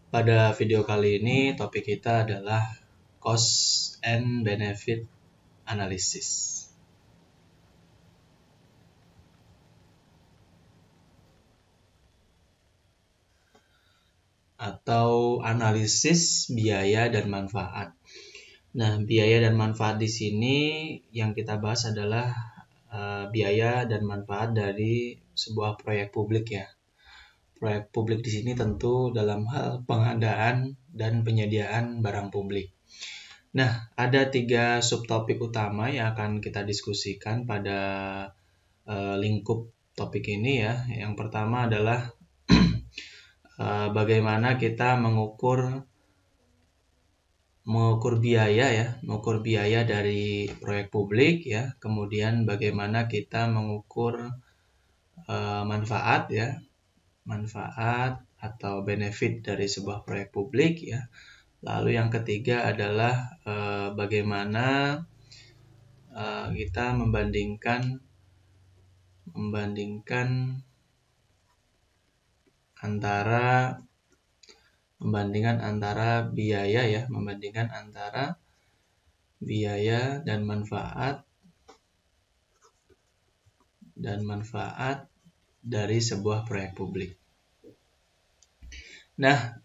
Pada video kali ini topik kita adalah cost and benefit analysis atau analisis biaya dan manfaat. Nah, biaya dan manfaat di sini yang kita bahas adalah biaya dan manfaat dari sebuah proyek publik ya. Proyek publik di sini tentu dalam hal pengadaan dan penyediaan barang publik. Nah, ada 3 subtopik utama yang akan kita diskusikan pada lingkup topik ini ya. Yang pertama adalah bagaimana kita mengukur biaya dari proyek publik ya. Kemudian bagaimana kita mengukur manfaat atau benefit dari sebuah proyek publik ya. Lalu yang ketiga adalah bagaimana kita membandingkan antara biaya dan manfaat dari sebuah proyek publik. Nah,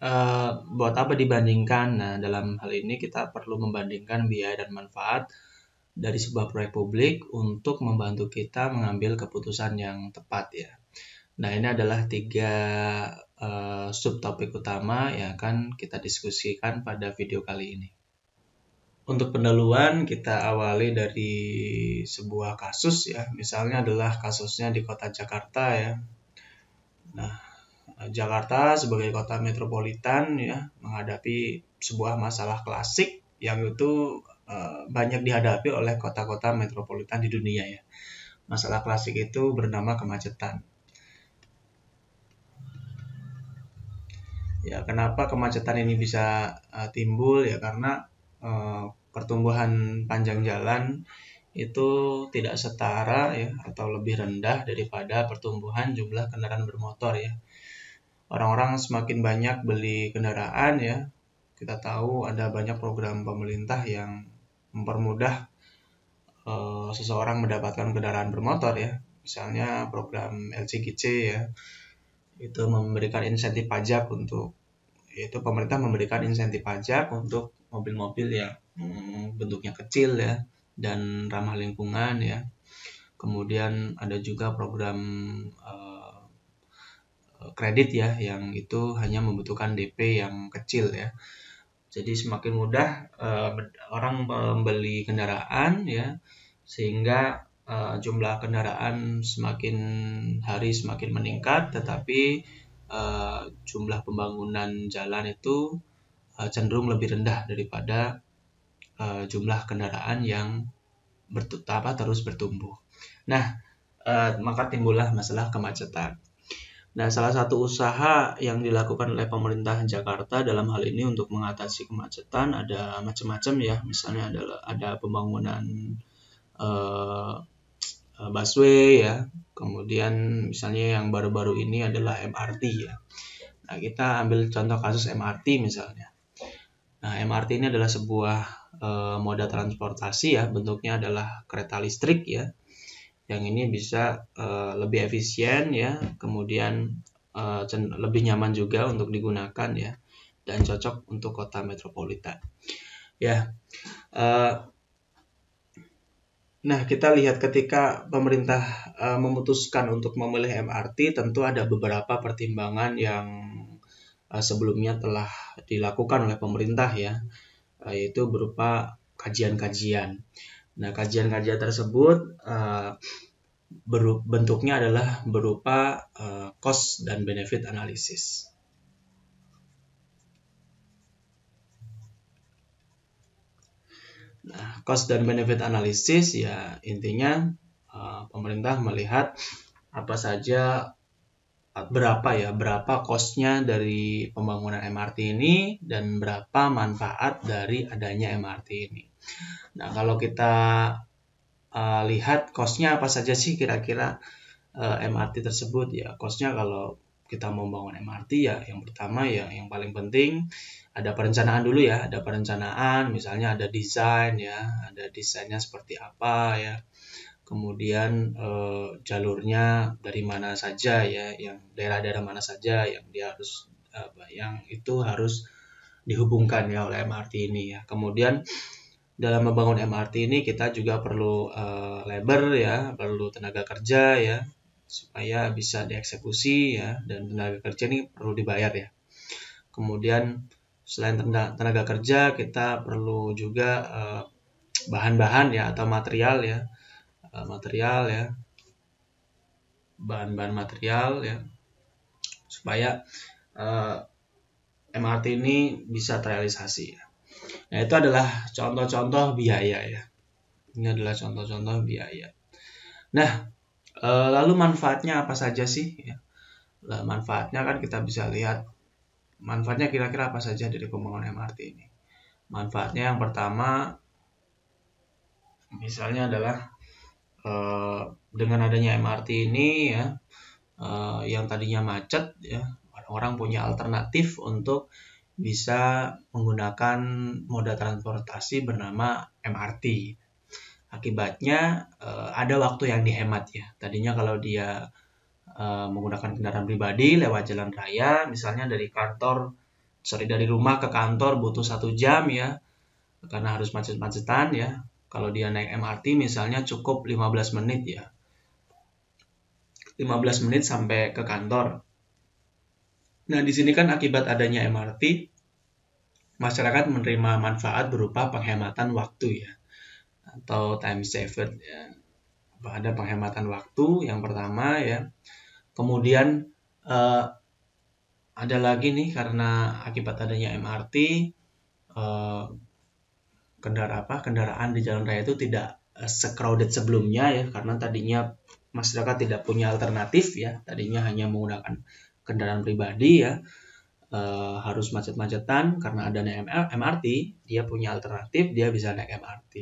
buat apa dibandingkan? Nah, dalam hal ini kita perlu membandingkan biaya dan manfaat dari sebuah proyek publik untuk membantu kita mengambil keputusan yang tepat ya. Nah, ini adalah 3 subtopik utama yang akan kita diskusikan pada video kali ini. Untuk pendahuluan kita awali dari sebuah kasus ya, misalnya adalah kasusnya di kota Jakarta ya. Nah, Jakarta sebagai kota metropolitan ya menghadapi sebuah masalah klasik yang itu banyak dihadapi oleh kota-kota metropolitan di dunia ya. Masalah klasik itu bernama kemacetan. Ya, kenapa kemacetan ini bisa timbul ya karena pertumbuhan panjang jalan itu tidak setara ya atau lebih rendah daripada pertumbuhan jumlah kendaraan bermotor ya. Orang-orang semakin banyak beli kendaraan ya. Kita tahu ada banyak program pemerintah yang mempermudah seseorang mendapatkan kendaraan bermotor ya. Misalnya program LCGC ya. Itu memberikan insentif pajak pemerintah memberikan insentif pajak untuk mobil-mobil yang bentuknya kecil ya dan ramah lingkungan ya. Kemudian ada juga program kredit ya yang itu hanya membutuhkan DP yang kecil ya. Jadi semakin mudah orang membeli kendaraan ya sehingga jumlah kendaraan semakin hari semakin meningkat, tetapi jumlah pembangunan jalan itu cenderung lebih rendah daripada jumlah kendaraan yang terus bertumbuh. Nah, maka timbullah masalah kemacetan. Nah, salah satu usaha yang dilakukan oleh pemerintah Jakarta dalam hal ini untuk mengatasi kemacetan ada macam-macam ya. Misalnya ada pembangunan busway ya. Kemudian misalnya yang baru-baru ini adalah MRT ya. Nah, kita ambil contoh kasus MRT misalnya. Nah, MRT ini adalah sebuah moda transportasi ya, bentuknya adalah kereta listrik ya. Yang ini bisa lebih efisien ya, kemudian lebih nyaman juga untuk digunakan ya, dan cocok untuk kota metropolitan. Ya. Nah, kita lihat ketika pemerintah memutuskan untuk memilih MRT, tentu ada beberapa pertimbangan yang sebelumnya telah dilakukan oleh pemerintah ya, yaitu berupa kajian-kajian. Nah, kajian-kajian tersebut bentuknya adalah berupa cost dan benefit analysis. Nah, cost dan benefit analysis ya intinya pemerintah melihat apa saja berapa cost-nya dari pembangunan MRT ini dan berapa manfaat dari adanya MRT ini. Nah, kalau kita lihat cost-nya apa saja sih kira-kira MRT tersebut ya. Cost-nya kalau kita mau bangun MRT ya yang pertama ya yang paling penting ada perencanaan dulu ya, ada perencanaan, misalnya ada desain ya, ada desainnya seperti apa ya. Kemudian jalurnya dari mana saja ya, yang daerah-daerah mana saja yang dia harus yang itu harus dihubungkan ya oleh MRT ini ya. Kemudian dalam membangun MRT ini kita juga perlu labor ya, perlu tenaga kerja ya, supaya bisa dieksekusi ya, dan tenaga kerja ini perlu dibayar ya. Kemudian selain tenaga kerja kita perlu juga bahan-bahan ya atau material ya, bahan-bahan material ya, supaya MRT ini bisa terrealisasi ya. Nah, itu adalah contoh-contoh biaya ya. Ini adalah contoh-contoh biaya. Nah, lalu manfaatnya apa saja sih? Ya. Nah, manfaatnya kan kita bisa lihat. Manfaatnya kira-kira apa saja dari pembangunan MRT ini? Manfaatnya yang pertama, misalnya adalah dengan adanya MRT ini ya, yang tadinya macet ya, orang-orang punya alternatif untuk bisa menggunakan moda transportasi bernama MRT. Akibatnya ada waktu yang dihemat ya. Tadinya kalau dia menggunakan kendaraan pribadi lewat jalan raya, misalnya dari rumah ke kantor butuh 1 jam ya, karena harus macet-macetan ya. Kalau dia naik MRT misalnya cukup 15 menit ya. 15 menit sampai ke kantor. Nah, di sini kan akibat adanya MRT, masyarakat menerima manfaat berupa penghematan waktu ya, atau time saver ya. Ada penghematan waktu yang pertama ya. Kemudian ada lagi nih, karena akibat adanya MRT, kendaraan di jalan raya itu tidak se-crowded sebelumnya ya, karena tadinya masyarakat tidak punya alternatif ya, tadinya hanya menggunakan kendaraan pribadi ya, harus macet-macetan. Karena adanya MRT, dia punya alternatif, dia bisa naik MRT.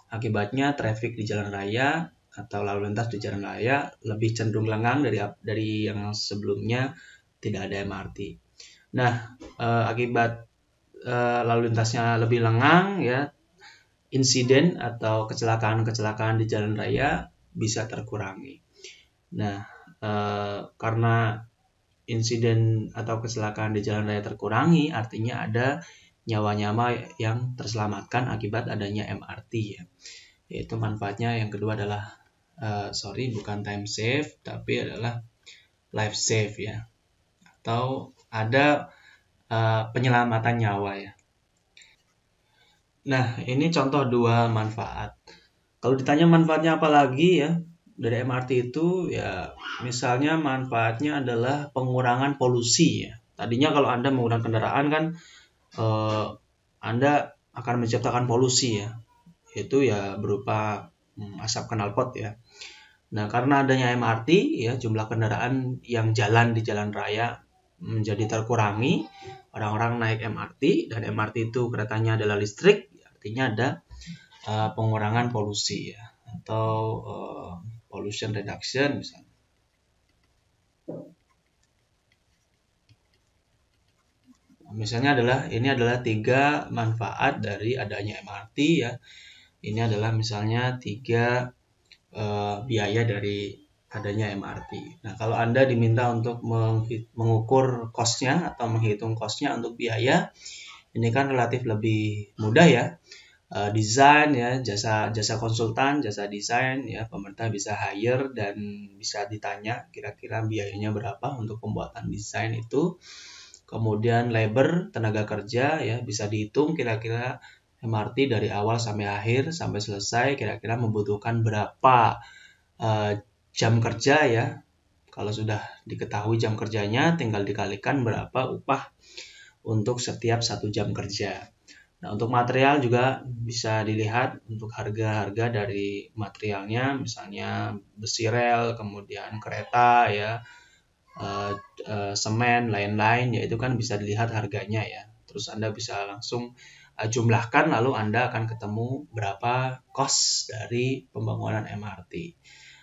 Akibatnya traffic di jalan raya atau lalu lintas di jalan raya lebih cenderung lengang dari yang sebelumnya tidak ada MRT. Nah, akibat lalu lintasnya lebih lengang ya, insiden atau kecelakaan-kecelakaan di jalan raya bisa terkurangi. Nah, karena insiden atau kecelakaan di jalan raya terkurangi, artinya ada nyawa-nyawa yang terselamatkan akibat adanya MRT ya. Yaitu manfaatnya yang kedua adalah bukan time save, tapi adalah life save ya, atau ada penyelamatan nyawa ya. Nah, ini contoh 2 manfaat. Kalau ditanya manfaatnya apa lagi ya dari MRT itu ya, misalnya manfaatnya adalah pengurangan polusi ya. Tadinya kalau Anda menggunakan kendaraan kan Anda akan menciptakan polusi ya. Itu ya berupa asap knalpot ya. Nah, karena adanya MRT ya, jumlah kendaraan yang jalan di jalan raya menjadi terkurangi. Orang-orang naik MRT, dan MRT itu keretanya adalah listrik, artinya ada pengurangan polusi ya, atau pollution reduction misalnya. Misalnya ini adalah 3 manfaat dari adanya MRT ya. Ini adalah misalnya 3 biaya dari adanya MRT. Nah, kalau Anda diminta untuk mengukur cost-nya atau menghitung cost-nya untuk biaya, ini kan relatif lebih mudah ya. Desain ya, jasa konsultan, jasa desain ya, pemerintah bisa hire dan bisa ditanya kira-kira biayanya berapa untuk pembuatan desain itu. Kemudian labor, tenaga kerja ya, bisa dihitung kira-kira MRT dari awal sampai akhir sampai selesai kira-kira membutuhkan berapa jam kerja ya. Kalau sudah diketahui jam kerjanya, tinggal dikalikan berapa upah untuk setiap 1 jam kerja. Nah, untuk material juga bisa dilihat untuk harga-harga dari materialnya, misalnya besi rel, kemudian kereta ya, semen, lain-lain ya, itu kan bisa dilihat harganya ya. Terus Anda bisa langsung jumlahkan, lalu Anda akan ketemu berapa cost dari pembangunan MRT.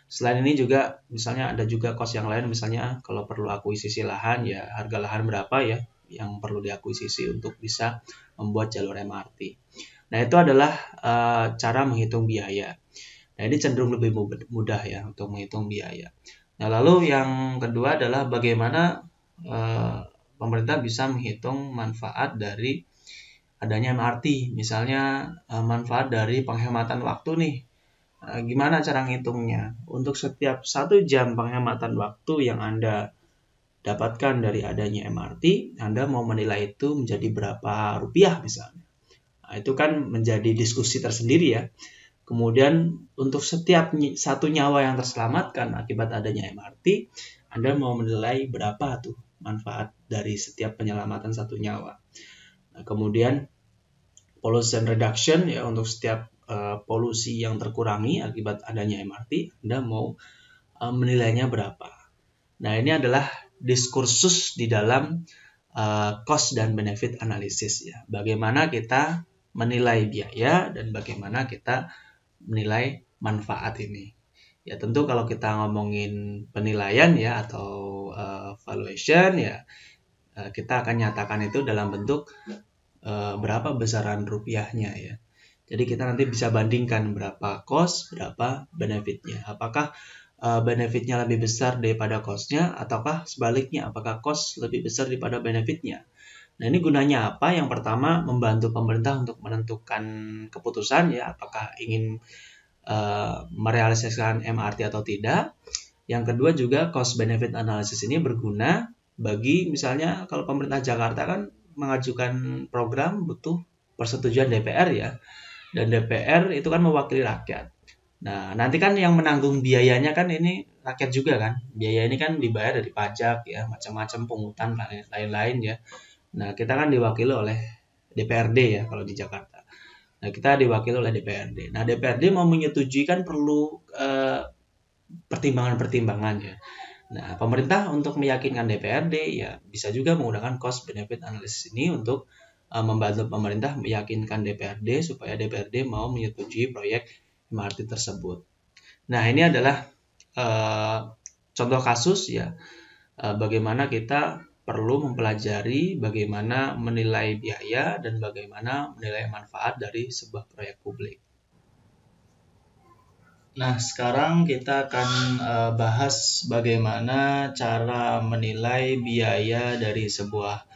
Selain ini juga misalnya ada juga cost yang lain, misalnya kalau perlu akuisisi lahan ya harga lahan berapa ya yang perlu diakuisisi untuk bisa membuat jalur MRT. Nah, itu adalah cara menghitung biaya. Nah, ini cenderung lebih mudah ya untuk menghitung biaya. Nah, lalu yang kedua adalah bagaimana pemerintah bisa menghitung manfaat dari adanya MRT. Misalnya manfaat dari penghematan waktu nih. Gimana cara ngitungnya? Untuk setiap 1 jam penghematan waktu yang Anda dapatkan dari adanya MRT, Anda mau menilai itu menjadi berapa rupiah misalnya. Nah, itu kan menjadi diskusi tersendiri ya. Kemudian untuk setiap 1 nyawa yang terselamatkan akibat adanya MRT, Anda mau menilai berapa tuh manfaat dari setiap penyelamatan 1 nyawa. Nah, kemudian pollution reduction ya, untuk setiap polusi yang terkurangi akibat adanya MRT, Anda mau menilainya berapa. Nah, ini adalah diskursus di dalam cost dan benefit analysis ya. Bagaimana kita menilai biaya dan bagaimana kita menilai manfaat ini. Ya, tentu kalau kita ngomongin penilaian ya atau valuation ya, kita akan nyatakan itu dalam bentuk berapa besaran rupiahnya ya. Jadi kita nanti bisa bandingkan berapa cost, berapa benefitnya. Apakah benefitnya lebih besar daripada cost-nya, ataukah sebaliknya, apakah cost lebih besar daripada benefitnya. Nah, ini gunanya apa? Yang pertama, membantu pemerintah untuk menentukan keputusan ya, apakah ingin merealisasikan MRT atau tidak. Yang kedua juga cost benefit analysis ini berguna bagi misalnya kalau pemerintah Jakarta kan mengajukan program butuh persetujuan DPR ya. Dan DPR itu kan mewakili rakyat. Nah, nanti kan yang menanggung biayanya kan ini rakyat juga kan. Biaya ini kan dibayar dari pajak ya, macam-macam pungutan lain-lain ya. Nah, kita kan diwakili oleh DPRD ya kalau di Jakarta. Nah, kita diwakili oleh DPRD. Nah, DPRD mau menyetujui kan perlu pertimbangan-pertimbangan ya. Nah, pemerintah untuk meyakinkan DPRD ya bisa juga menggunakan cost benefit analysis ini untuk membantu pemerintah meyakinkan DPRD supaya DPRD mau menyetujui proyek MRT tersebut. Nah, ini adalah contoh kasus ya, bagaimana kita perlu mempelajari bagaimana menilai biaya dan bagaimana menilai manfaat dari sebuah proyek publik. Nah, sekarang kita akan bahas bagaimana cara menilai biaya dari sebuah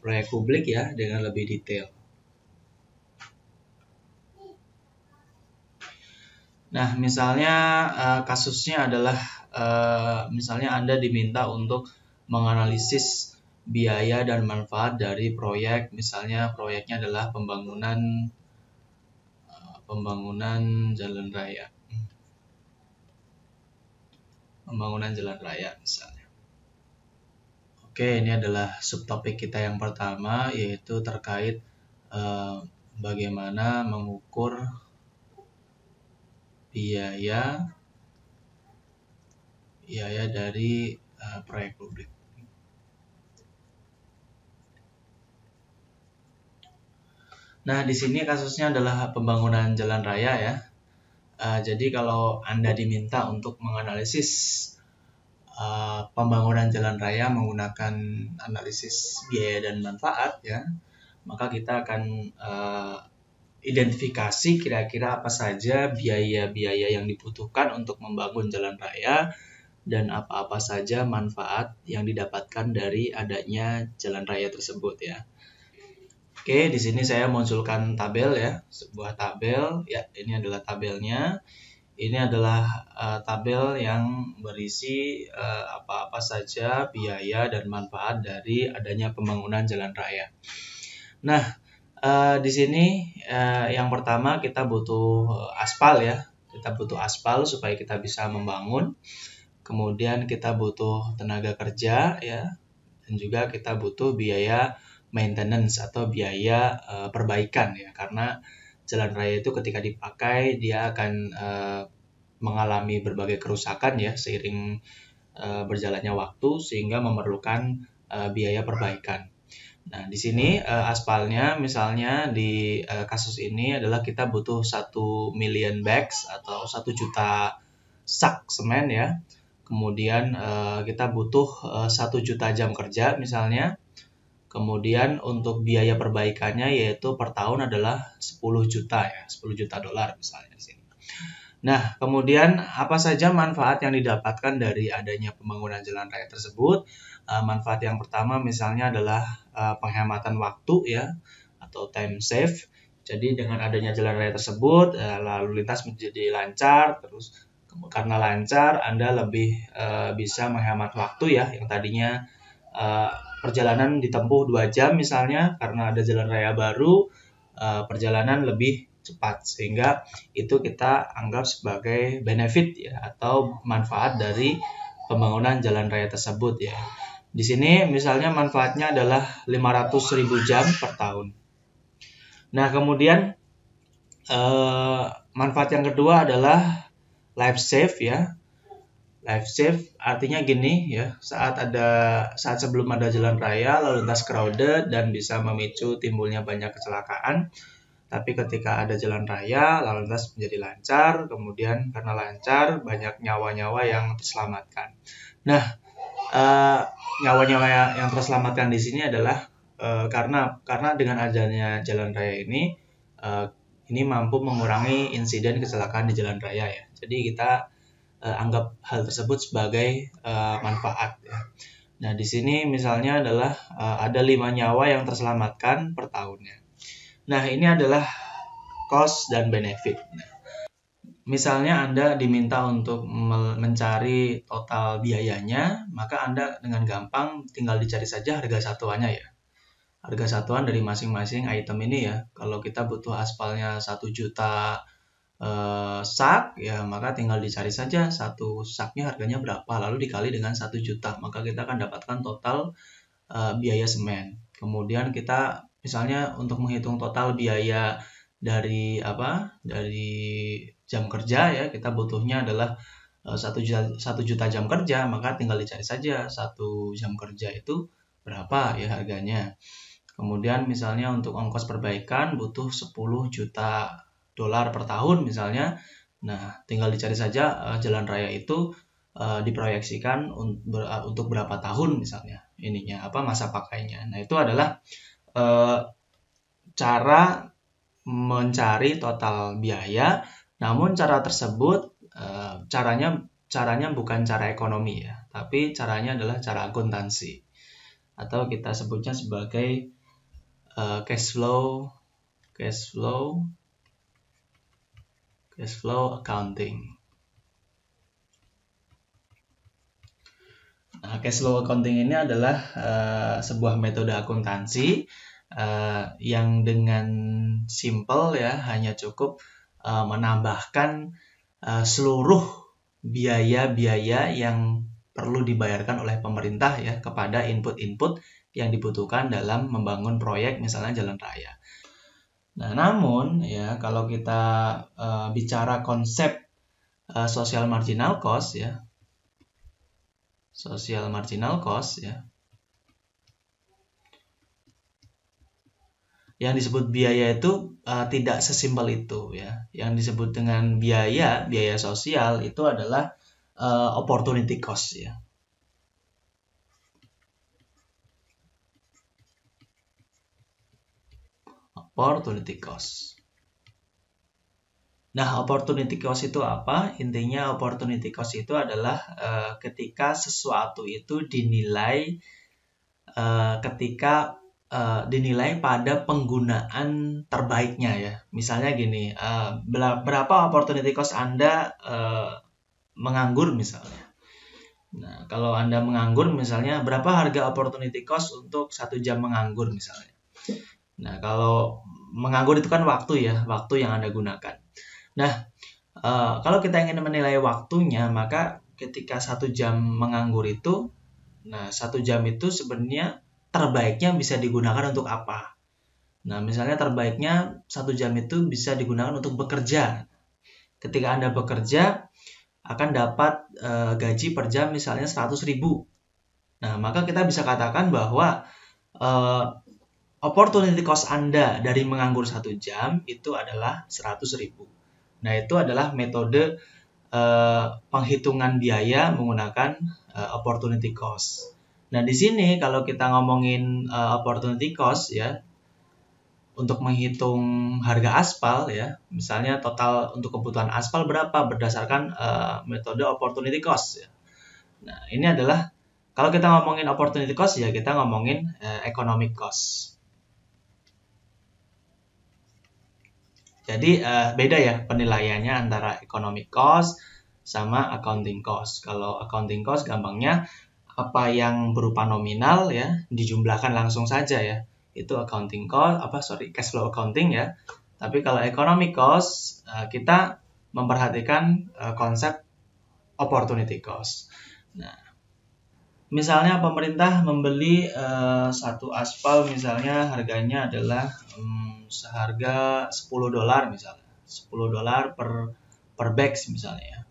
proyek publik ya dengan lebih detail. Nah, misalnya kasusnya adalah misalnya Anda diminta untuk menganalisis biaya dan manfaat dari proyek, misalnya proyeknya adalah pembangunan jalan raya. Pembangunan jalan raya misalnya. Oke, ini adalah subtopik kita yang pertama, yaitu terkait bagaimana mengukur biaya dari proyek publik. Nah, di sini kasusnya adalah pembangunan jalan raya ya. Jadi kalau Anda diminta untuk menganalisis pembangunan jalan raya menggunakan analisis biaya dan manfaat ya, maka kita akan identifikasi kira-kira apa saja biaya-biaya yang dibutuhkan untuk membangun jalan raya dan apa-apa saja manfaat yang didapatkan dari adanya jalan raya tersebut ya. Oke, di sini saya munculkan tabel ya, sebuah tabel ya. Ini adalah tabelnya. Ini adalah tabel yang berisi apa-apa saja biaya dan manfaat dari adanya pembangunan jalan raya. Nah, di sini yang pertama kita butuh aspal ya. Kita butuh aspal supaya kita bisa membangun. Kemudian kita butuh tenaga kerja ya. Dan juga kita butuh biaya maintenance atau biaya perbaikan ya. Karena jalan raya itu ketika dipakai dia akan mengalami berbagai kerusakan ya seiring berjalannya waktu sehingga memerlukan biaya perbaikan. Nah, di sini aspalnya misalnya di kasus ini adalah kita butuh 1 million bags atau 1 juta sak semen ya. Kemudian kita butuh 1 juta jam kerja misalnya. Kemudian untuk biaya perbaikannya yaitu per tahun adalah 10 juta ya, 10 juta dolar misalnya di sini. Nah, kemudian apa saja manfaat yang didapatkan dari adanya pembangunan jalan raya tersebut? Manfaat yang pertama misalnya adalah penghematan waktu ya, atau time save. Jadi dengan adanya jalan raya tersebut, lalu lintas menjadi lancar, terus karena lancar Anda lebih bisa menghemat waktu ya, yang tadinya perjalanan ditempuh 2 jam misalnya, karena ada jalan raya baru, perjalanan lebih cepat, sehingga itu kita anggap sebagai benefit ya, atau manfaat dari pembangunan jalan raya tersebut ya. Di sini misalnya manfaatnya adalah 500.000 jam per tahun. Nah, kemudian manfaat yang kedua adalah life save ya. Life save artinya gini ya, saat sebelum ada jalan raya lalu lintas crowded dan bisa memicu timbulnya banyak kecelakaan. Tapi ketika ada jalan raya, lalu lintas menjadi lancar, kemudian karena lancar, banyak nyawa-nyawa yang terselamatkan. Nah, nyawa-nyawa yang terselamatkan di sini adalah karena dengan adanya jalan raya ini mampu mengurangi insiden kecelakaan di jalan raya ya. Jadi kita anggap hal tersebut sebagai manfaat ya. Nah, di sini misalnya adalah ada 5 nyawa yang terselamatkan per tahunnya. Nah, ini adalah cost dan benefit. Nah, misalnya Anda diminta untuk mencari total biayanya, maka Anda dengan gampang tinggal dicari saja harga satuannya ya. Harga satuan dari masing-masing item ini ya. Kalau kita butuh aspalnya 1 juta sak ya, maka tinggal dicari saja satu saknya harganya berapa, lalu dikali dengan 1 juta, maka kita akan dapatkan total biaya semen. Kemudian kita misalnya untuk menghitung total biaya dari jam kerja ya, kita butuhnya adalah 1 juta jam kerja, maka tinggal dicari saja 1 jam kerja itu berapa ya harganya. Kemudian misalnya untuk ongkos perbaikan butuh 10 juta dolar per tahun misalnya. Nah, tinggal dicari saja jalan raya itu diproyeksikan untuk berapa tahun misalnya masa pakainya. Nah, itu adalah cara mencari total biaya, namun cara tersebut caranya bukan cara ekonomi ya, tapi caranya adalah cara akuntansi, atau kita sebutnya sebagai cash flow accounting. Nah, cash flow accounting ini adalah sebuah metode akuntansi yang dengan simple ya, hanya cukup menambahkan seluruh biaya-biaya yang perlu dibayarkan oleh pemerintah ya kepada input-input yang dibutuhkan dalam membangun proyek misalnya jalan raya. Nah, namun ya kalau kita bicara konsep social marginal cost ya, yang disebut biaya itu tidak sesimpel itu ya. Yang disebut dengan biaya sosial itu adalah opportunity cost ya. Opportunity cost. Nah, opportunity cost itu apa? Intinya opportunity cost itu adalah ketika sesuatu itu dinilai pada penggunaan terbaiknya ya. Misalnya gini, berapa opportunity cost Anda menganggur misalnya. Nah, kalau Anda menganggur misalnya, berapa harga opportunity cost untuk 1 jam menganggur misalnya. Nah, kalau menganggur itu kan waktu ya, waktu yang Anda gunakan. Nah, kalau kita ingin menilai waktunya, maka ketika 1 jam menganggur itu, nah 1 jam itu sebenarnya terbaiknya bisa digunakan untuk apa? Nah, misalnya terbaiknya 1 jam itu bisa digunakan untuk bekerja. Ketika Anda bekerja, akan dapat gaji per jam misalnya 100.000. Nah, maka kita bisa katakan bahwa opportunity cost Anda dari menganggur 1 jam itu adalah 100.000. Nah, itu adalah metode penghitungan biaya menggunakan opportunity cost. Nah, di sini kalau kita ngomongin opportunity cost ya, untuk menghitung harga aspal ya, misalnya total untuk kebutuhan aspal berapa berdasarkan metode opportunity cost ya. Nah, ini adalah kalau kita ngomongin opportunity cost ya kita ngomongin economic cost. Jadi beda ya penilaiannya antara economic cost sama accounting cost. Kalau accounting cost gampangnya apa yang berupa nominal ya dijumlahkan langsung saja ya. Itu accounting cost cash flow accounting ya. Tapi kalau economic cost kita memperhatikan konsep opportunity cost. Nah, misalnya pemerintah membeli satu aspal misalnya harganya adalah seharga $10 misalnya. $10 per bags misalnya ya.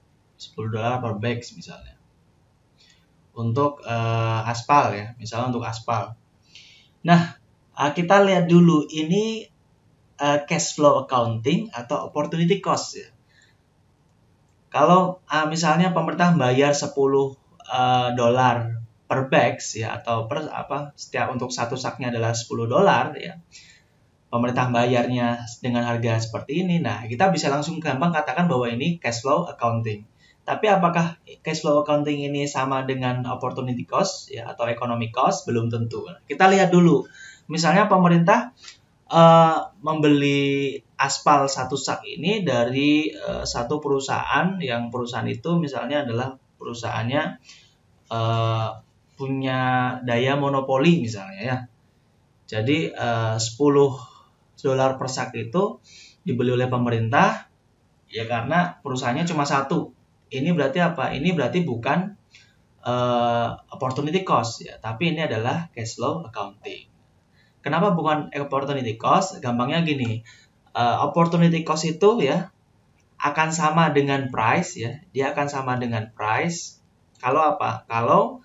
$10 per bags misalnya. Untuk aspal ya, misalnya untuk aspal. Nah, kita lihat dulu ini cash flow accounting atau opportunity cost ya. Kalau misalnya pemerintah bayar $10 per bags ya atau setiap untuk satu saknya adalah $10 ya. Pemerintah bayarnya dengan harga seperti ini. Nah, kita bisa langsung gampang katakan bahwa ini cash flow accounting. Tapi apakah cash flow accounting ini sama dengan opportunity cost ya atau economic cost? Belum tentu. Kita lihat dulu. Misalnya pemerintah membeli aspal satu sak ini dari satu perusahaan yang perusahaan itu misalnya adalah perusahaannya punya daya monopoli misalnya ya. Jadi $10 per sak itu dibeli oleh pemerintah ya karena perusahaannya cuma satu. Ini berarti apa? Ini berarti bukan opportunity cost ya, tapi ini adalah cash flow accounting. Kenapa bukan opportunity cost? Gampangnya gini, opportunity cost itu ya akan sama dengan price ya, dia akan sama dengan price. Kalau apa? Kalau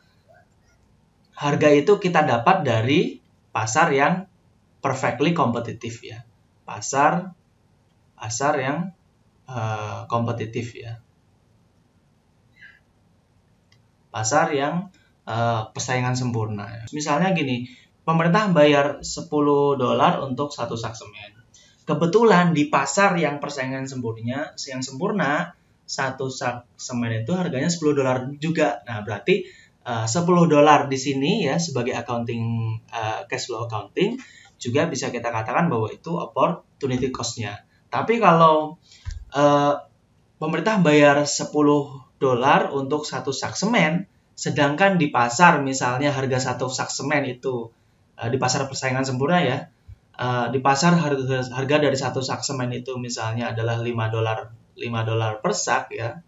harga itu kita dapat dari pasar yang perfectly kompetitif ya, pasar yang kompetitif ya. Pasar yang persaingan sempurna. Misalnya gini, pemerintah bayar $10 untuk satu sak semen. Kebetulan di pasar yang persaingan sempurna, satu sak semen itu harganya $10 juga. Nah, berarti $10 di sini ya sebagai accounting cash flow accounting juga bisa kita katakan bahwa itu opportunity cost-nya. Tapi kalau pemerintah bayar $10 untuk satu sak semen, sedangkan di pasar misalnya harga satu sak semen itu di pasar persaingan sempurna ya, di pasar harga dari satu sak semen itu misalnya adalah $5 per sak ya,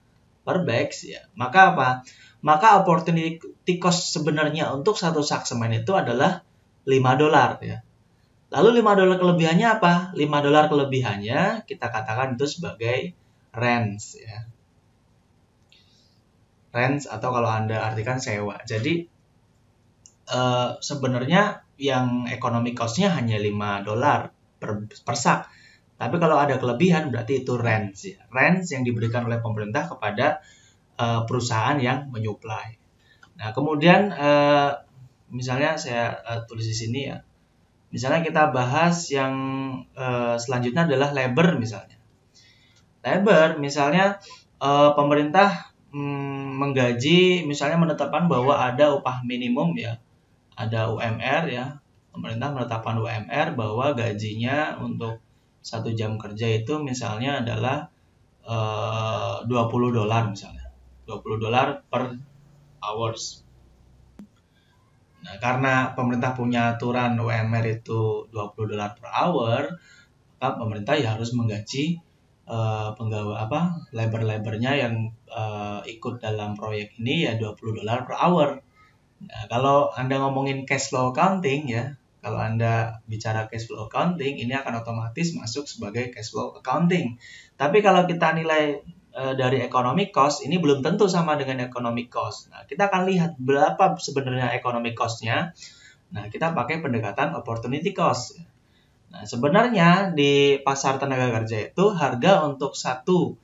per bags ya. Maka apa? Maka opportunity cost sebenarnya untuk satu sak semen itu adalah $5 ya. Lalu $5 kelebihannya apa? $5 kelebihannya kita katakan itu sebagai rents ya. Rents atau kalau Anda artikan sewa. Jadi sebenarnya yang economic cost-nya hanya $5 per sak. Tapi kalau ada kelebihan berarti itu rents ya. Rents yang diberikan oleh pemerintah kepada perusahaan yang menyuplai. Nah, kemudian misalnya saya tulis di sini ya. Misalnya kita bahas yang selanjutnya adalah labor misalnya. Labor misalnya pemerintah menggaji misalnya menetapkan bahwa ada upah minimum ya, ada UMR ya, pemerintah menetapkan UMR bahwa gajinya untuk 1 jam kerja itu misalnya adalah $20 misalnya, $20 per hours. Nah, karena pemerintah punya aturan UMR itu $20 per hour, maka pemerintah ya harus menggaji labor-labornya yang ikut dalam proyek ini ya $20 per hour. Nah, kalau Anda ngomongin cash flow accounting ya, kalau Anda bicara cash flow accounting ini akan otomatis masuk sebagai cash flow accounting. Tapi kalau kita nilai dari economic cost ini belum tentu sama dengan economic cost. Nah, kita akan lihat berapa sebenarnya economic cost-nya. Nah, kita pakai pendekatan opportunity cost. Nah, sebenarnya di pasar tenaga kerja itu harga untuk satu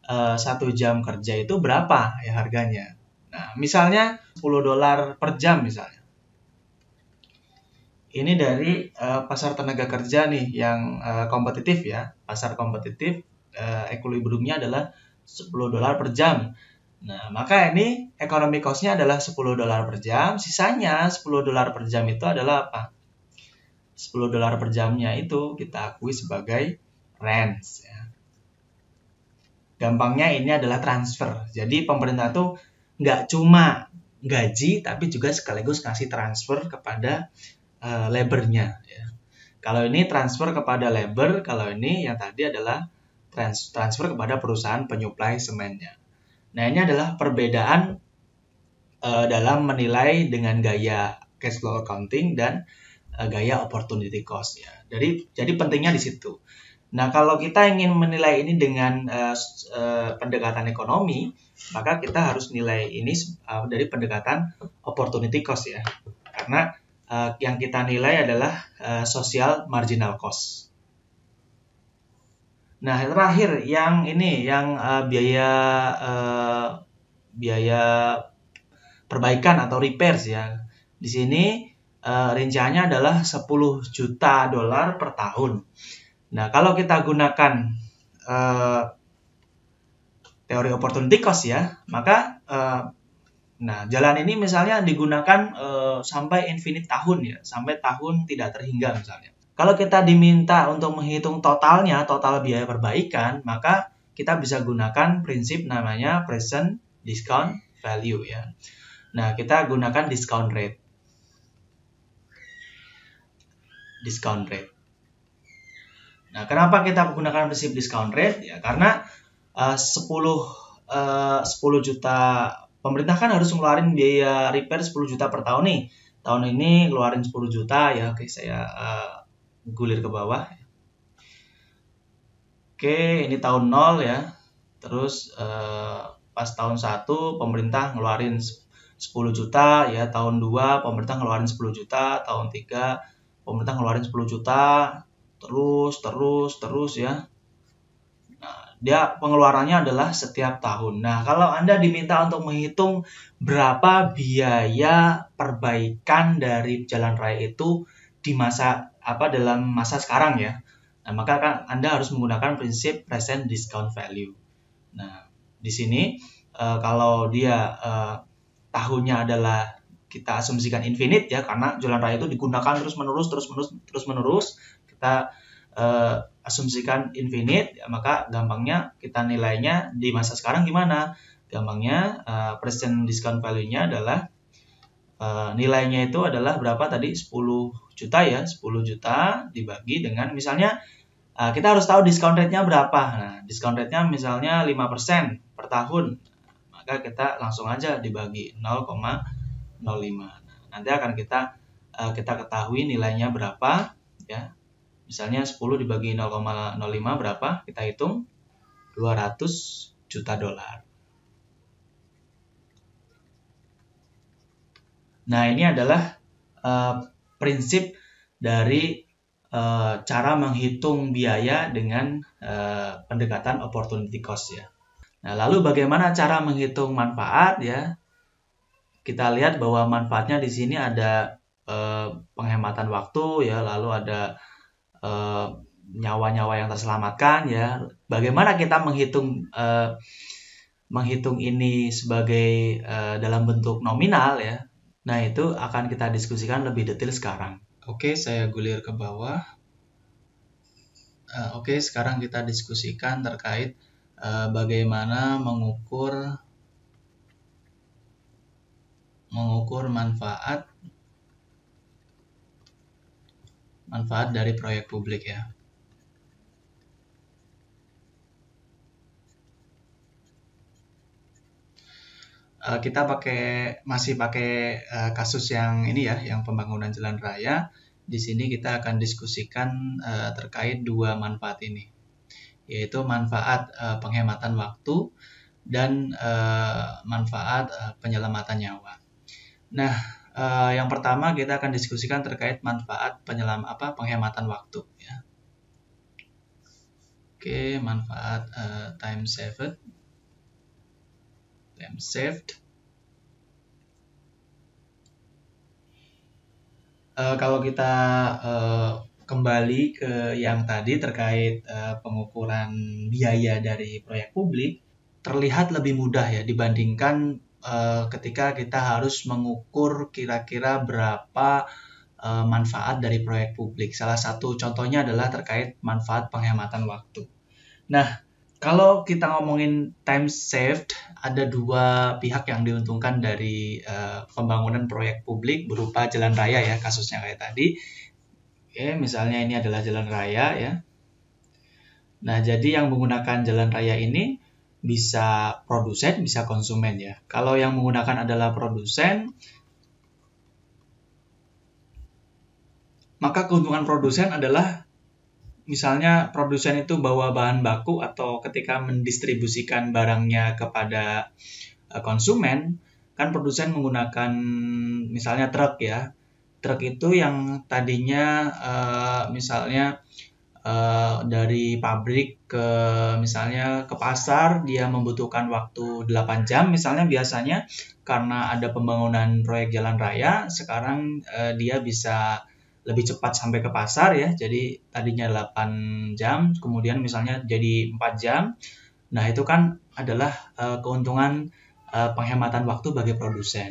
1 jam kerja itu berapa ya harganya. Nah, misalnya $10 per jam misalnya. Ini dari pasar tenaga kerja nih yang kompetitif ya. Pasar kompetitif equilibriumnya adalah $10 per jam. Nah, maka ini economic cost-nya adalah $10 per jam. Sisanya $10 per jam itu adalah apa? $10 per jamnya itu kita akui sebagai rent ya. Gampangnya ini adalah transfer. Jadi pemerintah tuh nggak cuma gaji, tapi juga sekaligus kasih transfer kepada labor-nya. Ya. Kalau ini transfer kepada labor, kalau ini yang tadi adalah transfer kepada perusahaan penyuplai semennya. Nah, ini adalah perbedaan dalam menilai dengan gaya cash flow accounting dan gaya opportunity cost. Ya. Jadi pentingnya di situ. Nah, kalau kita ingin menilai ini dengan pendekatan ekonomi, maka kita harus nilai ini dari pendekatan opportunity cost ya. Karena yang kita nilai adalah social marginal cost. Nah, terakhir yang ini yang biaya perbaikan atau repairs ya. Di sini rinciannya adalah $10 juta per tahun. Nah, kalau kita gunakan teori opportunity cost ya, maka jalan ini misalnya digunakan sampai infinite tahun ya, sampai tahun tidak terhingga misalnya. Kalau kita diminta untuk menghitung totalnya, total biaya perbaikan, maka kita bisa gunakan prinsip namanya present discount value ya. Nah, kita gunakan discount rate. Discount rate. Nah, kenapa kita menggunakan prinsip discount rate? Ya, karena 10 juta, pemerintah kan harus ngeluarin biaya repair 10 juta per tahun nih. Tahun ini ngeluarin 10 juta ya. Oke, saya gulir ke bawah. Oke, ini tahun 0 ya. Terus pas tahun 1 pemerintah ngeluarin 10 juta ya. Tahun 2 pemerintah ngeluarin 10 juta. Tahun 3 pemerintah ngeluarin 10 juta. Terus ya. Nah, dia pengeluarannya adalah setiap tahun. Nah, kalau Anda diminta untuk menghitung berapa biaya perbaikan dari jalan raya itu di dalam masa sekarang ya. Nah, maka kan Anda harus menggunakan prinsip present discount value. Nah, di sini kalau dia tahunnya adalah kita asumsikan infinite ya, karena jalan raya itu digunakan terus menerus. Kita asumsikan infinite, ya, maka gampangnya kita nilainya di masa sekarang gimana? Gampangnya present discount value-nya adalah nilainya itu adalah berapa tadi? 10 juta ya, 10 juta dibagi dengan misalnya kita harus tahu discount rate-nya berapa. Nah, discount rate-nya misalnya 5% per tahun. Maka kita langsung aja dibagi 0,05. Nah, nanti akan kita ketahui nilainya berapa ya. Misalnya 10 dibagi 0,05 berapa? Kita hitung $200 juta. Nah, ini adalah prinsip dari cara menghitung biaya dengan pendekatan opportunity cost ya. Nah, lalu bagaimana cara menghitung manfaat ya? Kita lihat bahwa manfaatnya di sini ada penghematan waktu ya, lalu ada nyawa-nyawa yang terselamatkan ya. Bagaimana kita menghitung ini sebagai dalam bentuk nominal ya. Nah, itu akan kita diskusikan lebih detail sekarang. Oke, saya gulir ke bawah. Oke, sekarang kita diskusikan terkait bagaimana mengukur manfaat dari proyek publik ya. Kita masih pakai kasus yang ini ya, yang pembangunan jalan raya. Di sini kita akan diskusikan terkait dua manfaat ini, yaitu manfaat penghematan waktu dan manfaat penyelamatan nyawa. Nah, yang pertama kita akan diskusikan terkait manfaat penghematan waktu ya. Oke, manfaat time saved. time saved. Kalau kita kembali ke yang tadi terkait pengukuran biaya dari proyek publik, terlihat lebih mudah ya dibandingkan ketika kita harus mengukur kira-kira berapa manfaat dari proyek publik. Salah satu contohnya adalah terkait manfaat penghematan waktu. Nah, kalau kita ngomongin time saved, ada dua pihak yang diuntungkan dari pembangunan proyek publik berupa jalan raya ya, kasusnya kayak tadi. Oke, misalnya ini adalah jalan raya ya. Nah, jadi yang menggunakan jalan raya ini bisa produsen, bisa konsumen ya. Kalau yang menggunakan adalah produsen, maka keuntungan produsen adalah misalnya produsen itu bawa bahan baku atau ketika mendistribusikan barangnya kepada konsumen, kan produsen menggunakan misalnya truk ya. Truk itu yang tadinya misalnya dari pabrik ke misalnya ke pasar dia membutuhkan waktu 8 jam misalnya biasanya karena ada pembangunan proyek jalan raya, sekarang dia bisa lebih cepat sampai ke pasar ya. Jadi tadinya 8 jam, kemudian misalnya jadi 4 jam. Nah, itu kan adalah keuntungan penghematan waktu bagi produsen.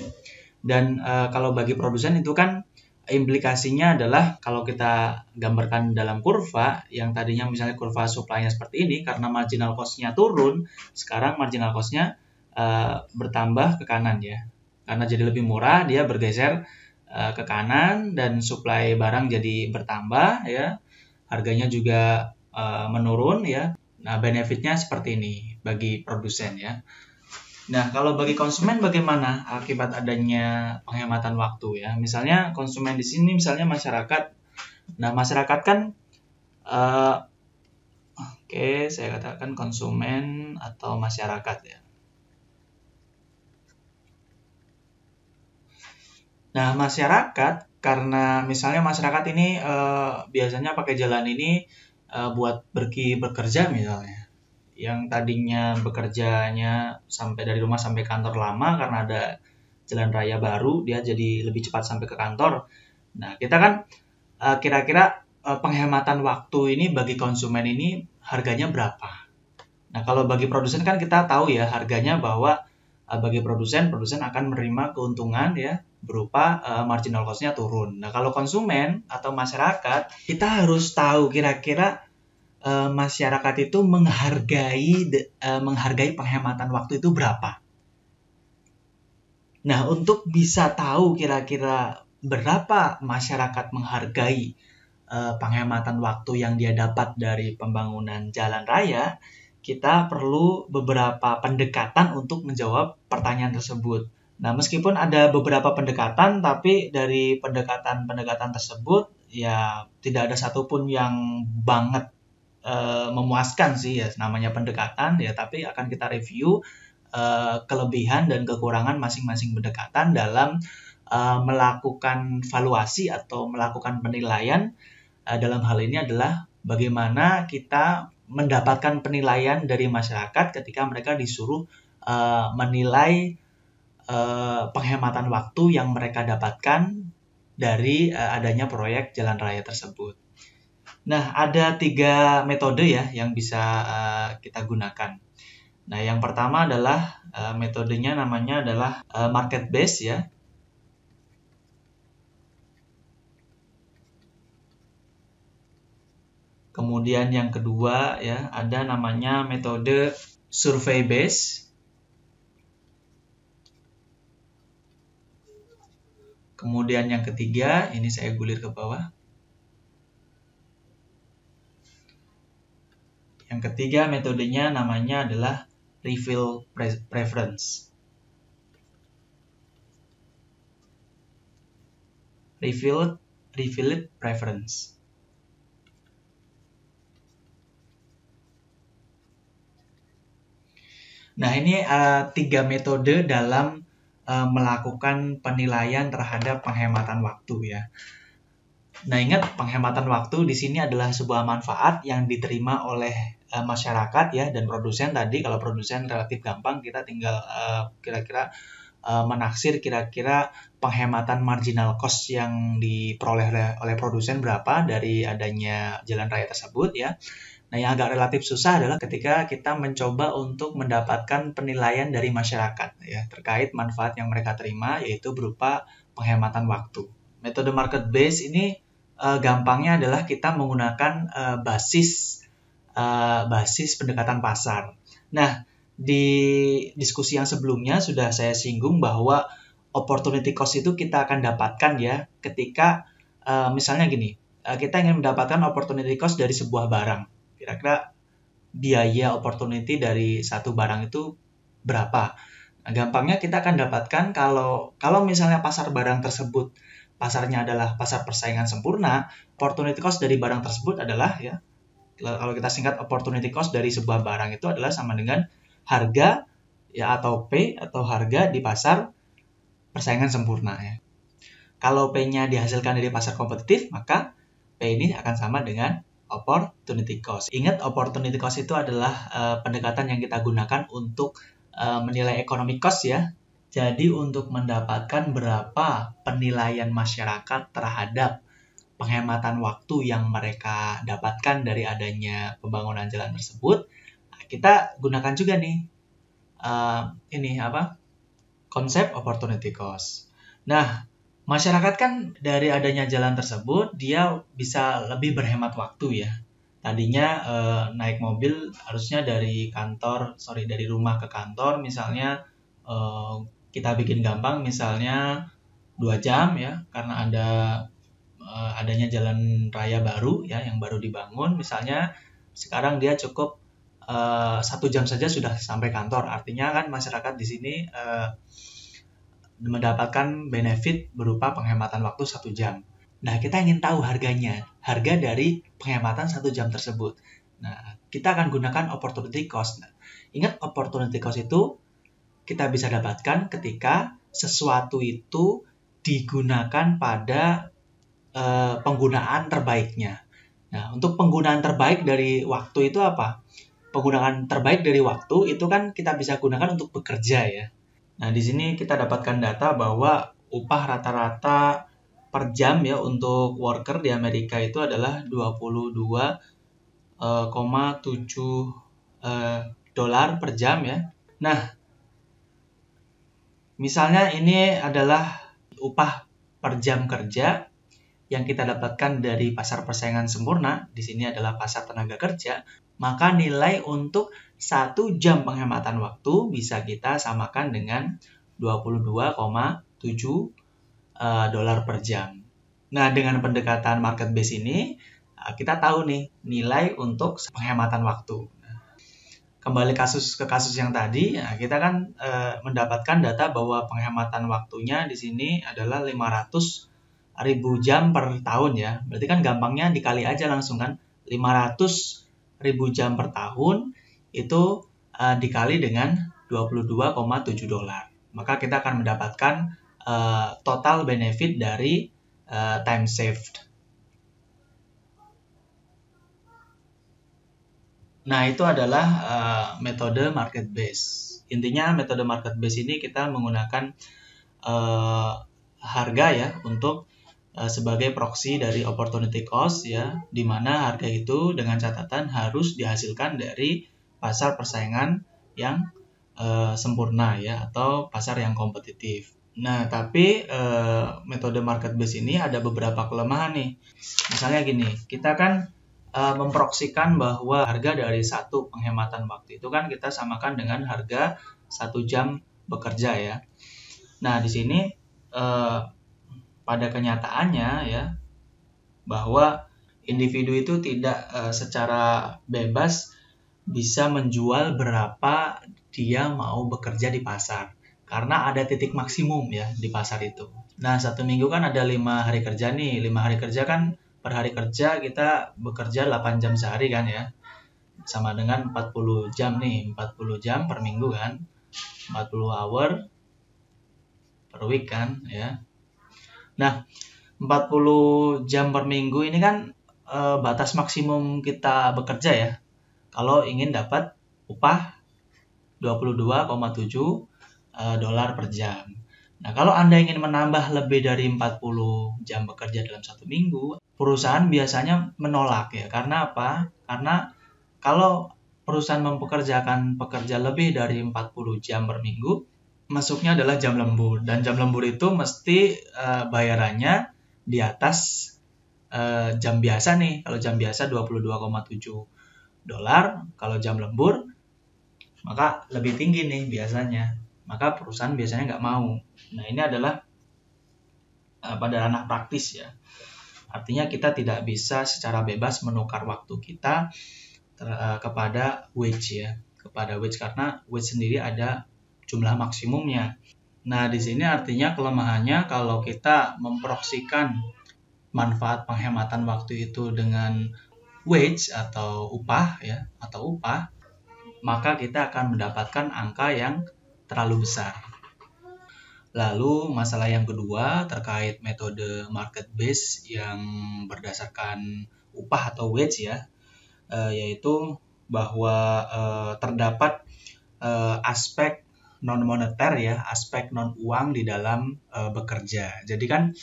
Dan kalau bagi produsen itu kan implikasinya adalah kalau kita gambarkan dalam kurva, yang tadinya misalnya kurva supply-nya seperti ini, karena marginal cost-nya turun, sekarang marginal cost-nya bertambah ke kanan ya. Karena jadi lebih murah, dia bergeser ke kanan dan supply barang jadi bertambah ya, harganya juga menurun ya. Nah, benefitnya seperti ini bagi produsen ya. Nah, kalau bagi konsumen bagaimana akibat adanya penghematan waktu ya? Misalnya konsumen di sini misalnya masyarakat. Nah, masyarakat kan saya katakan konsumen atau masyarakat ya. Nah, masyarakat karena misalnya masyarakat ini biasanya pakai jalan ini buat pergi bekerja misalnya. Yang tadinya bekerjanya sampai dari rumah sampai kantor lama karena ada jalan raya baru, dia jadi lebih cepat sampai ke kantor. Nah, kita kan kira-kira penghematan waktu ini bagi konsumen ini harganya berapa? Nah, kalau bagi produsen kan kita tahu ya harganya bahwa bagi produsen akan menerima keuntungan ya berupa marginal cost-nya turun. Nah, kalau konsumen atau masyarakat, kita harus tahu kira-kira masyarakat itu menghargai penghematan waktu itu berapa. Nah, untuk bisa tahu kira-kira berapa masyarakat menghargai penghematan waktu yang dia dapat dari pembangunan jalan raya, kita perlu beberapa pendekatan untuk menjawab pertanyaan tersebut. Nah, meskipun ada beberapa pendekatan, tapi dari pendekatan tersebut ya tidak ada satupun yang banget memuaskan sih ya, namanya pendekatan ya, tapi akan kita review kelebihan dan kekurangan masing-masing pendekatan dalam melakukan valuasi atau melakukan penilaian. Dalam hal ini adalah bagaimana kita mendapatkan penilaian dari masyarakat ketika mereka disuruh menilai penghematan waktu yang mereka dapatkan dari adanya proyek jalan raya tersebut. Nah, ada 3 metode ya yang bisa kita gunakan. Nah, yang pertama adalah metodenya namanya adalah market based ya. Kemudian yang kedua ya, ada namanya metode survey based. Kemudian yang ketiga, ini saya gulir ke bawah. Yang ketiga metodenya namanya adalah refill preference. Refill preference. Nah, ini 3 metode dalam melakukan penilaian terhadap penghematan waktu ya. Nah, ingat penghematan waktu di sini adalah sebuah manfaat yang diterima oleh masyarakat ya dan produsen tadi. Kalau produsen relatif gampang, kita tinggal kira-kira menaksir kira-kira penghematan marginal cost yang diperoleh oleh produsen berapa dari adanya jalan raya tersebut ya. Nah, yang agak relatif susah adalah ketika kita mencoba untuk mendapatkan penilaian dari masyarakat ya terkait manfaat yang mereka terima, yaitu berupa penghematan waktu. Metode market base ini gampangnya adalah kita menggunakan basis pendekatan pasar. Nah, di diskusi yang sebelumnya sudah saya singgung bahwa opportunity cost itu kita akan dapatkan ya ketika misalnya gini, kita ingin mendapatkan opportunity cost dari sebuah barang. Kira-kira biaya opportunity dari satu barang itu berapa? Nah, gampangnya kita akan dapatkan kalau misalnya pasar barang tersebut pasarnya adalah pasar persaingan sempurna, opportunity cost dari barang tersebut adalah ya, kalau kita singkat opportunity cost dari sebuah barang itu adalah sama dengan harga ya atau P atau harga di pasar persaingan sempurna ya. Kalau P-nya dihasilkan dari pasar kompetitif, maka P ini akan sama dengan opportunity cost. Ingat, opportunity cost itu adalah pendekatan yang kita gunakan untuk menilai economic cost ya. Jadi untuk mendapatkan berapa penilaian masyarakat terhadap penghematan waktu yang mereka dapatkan dari adanya pembangunan jalan tersebut, kita gunakan juga nih konsep opportunity cost. Nah, masyarakat kan dari adanya jalan tersebut dia bisa lebih berhemat waktu ya. Tadinya naik mobil harusnya dari rumah ke kantor misalnya kita bikin gampang misalnya 2 jam ya karena adanya jalan raya baru ya yang baru dibangun misalnya sekarang dia cukup 1 jam saja sudah sampai kantor. Artinya kan masyarakat di sini mendapatkan benefit berupa penghematan waktu 1 jam. Nah, kita ingin tahu harga dari penghematan 1 jam tersebut. Nah, kita akan gunakan opportunity cost. Nah, ingat opportunity cost itu kita bisa dapatkan ketika sesuatu itu digunakan pada penggunaan terbaiknya. Nah, untuk penggunaan terbaik dari waktu itu apa? Penggunaan terbaik dari waktu itu kan kita bisa gunakan untuk bekerja ya. Nah, di sini kita dapatkan data bahwa upah rata-rata per jam ya untuk worker di Amerika itu adalah 22,7 dolar per jam ya. Nah, misalnya ini adalah upah per jam kerja yang kita dapatkan dari pasar persaingan sempurna, di sini adalah pasar tenaga kerja, maka nilai untuk 1 jam penghematan waktu bisa kita samakan dengan 22,7 dolar per jam. Nah, dengan pendekatan market base ini, kita tahu nih nilai untuk penghematan waktu. Kembali ke kasus yang tadi, kita kan mendapatkan data bahwa penghematan waktunya di sini adalah 500.000 jam per tahun ya. Berarti kan gampangnya dikali aja langsung kan. 500.000 jam per tahun itu dikali dengan 22,7 dolar. Maka kita akan mendapatkan total benefit dari time saved. Nah, itu adalah metode market base. Intinya metode market base ini kita menggunakan harga ya untuk sebagai proksi dari opportunity cost ya, di mana harga itu dengan catatan harus dihasilkan dari pasar persaingan yang sempurna ya atau pasar yang kompetitif. Nah, tapi metode market base ini ada beberapa kelemahan nih. Misalnya gini, kita kan memproksikan bahwa harga dari satu penghematan waktu itu kan kita samakan dengan harga 1 jam bekerja ya. Nah, di sini pada kenyataannya ya bahwa individu itu tidak secara bebas bisa menjual berapa dia mau bekerja di pasar karena ada titik maksimum ya di pasar itu. Nah, 1 minggu kan ada 5 hari kerja nih. 5 hari kerja kan per hari kerja kita bekerja 8 jam sehari kan ya. Sama dengan 40 jam nih, 40 jam per minggu kan. 40 hour per week kan ya. Nah, 40 jam per minggu ini kan batas maksimum kita bekerja ya. Kalau ingin dapat upah 22,7 dolar per jam. Nah, kalau Anda ingin menambah lebih dari 40 jam bekerja dalam satu minggu, perusahaan biasanya menolak ya. Karena apa? Karena kalau perusahaan mempekerjakan pekerja lebih dari 40 jam per minggu, masuknya adalah jam lembur. Dan jam lembur itu mesti bayarannya di atas jam biasa nih. Kalau jam biasa 22,7 dolar, kalau jam lembur maka lebih tinggi nih biasanya. Maka perusahaan biasanya nggak mau. Nah, ini adalah pada ranah praktis ya. Artinya kita tidak bisa secara bebas menukar waktu kita kepada wage ya. Kepada wage karena wage sendiri ada jumlah maksimumnya. Nah, di sini artinya kelemahannya kalau kita memproksikan manfaat penghematan waktu itu dengan wage atau upah ya, maka kita akan mendapatkan angka yang terlalu besar. Lalu masalah yang kedua terkait metode market base yang berdasarkan upah atau wage ya, yaitu bahwa terdapat aspek non moneter ya, aspek non uang di dalam bekerja. Jadi kan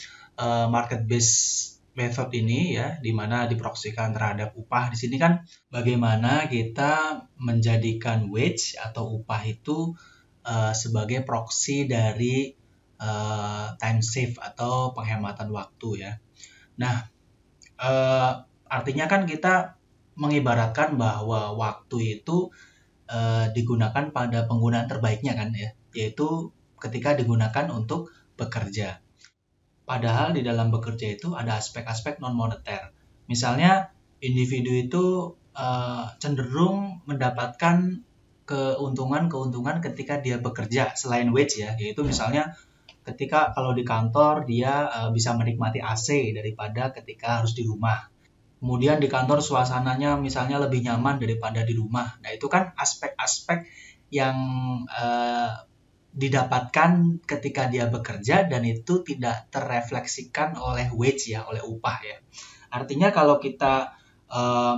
market base method ini ya, di mana diproksikan terhadap upah. Di sini kan bagaimana kita menjadikan wage atau upah itu sebagai proksi dari time save atau penghematan waktu ya. Nah, artinya kan kita mengibaratkan bahwa waktu itu digunakan pada penggunaan terbaiknya kan ya, yaitu ketika digunakan untuk bekerja. Padahal di dalam bekerja itu ada aspek-aspek non-moneter. Misalnya individu itu cenderung mendapatkan keuntungan ketika dia bekerja selain wage ya, yaitu misalnya ketika kalau di kantor dia bisa menikmati AC daripada ketika harus di rumah. Kemudian di kantor suasananya misalnya lebih nyaman daripada di rumah. Nah, itu kan aspek-aspek yang didapatkan ketika dia bekerja dan itu tidak terrefleksikan oleh wage ya, oleh upah ya. Artinya kalau kita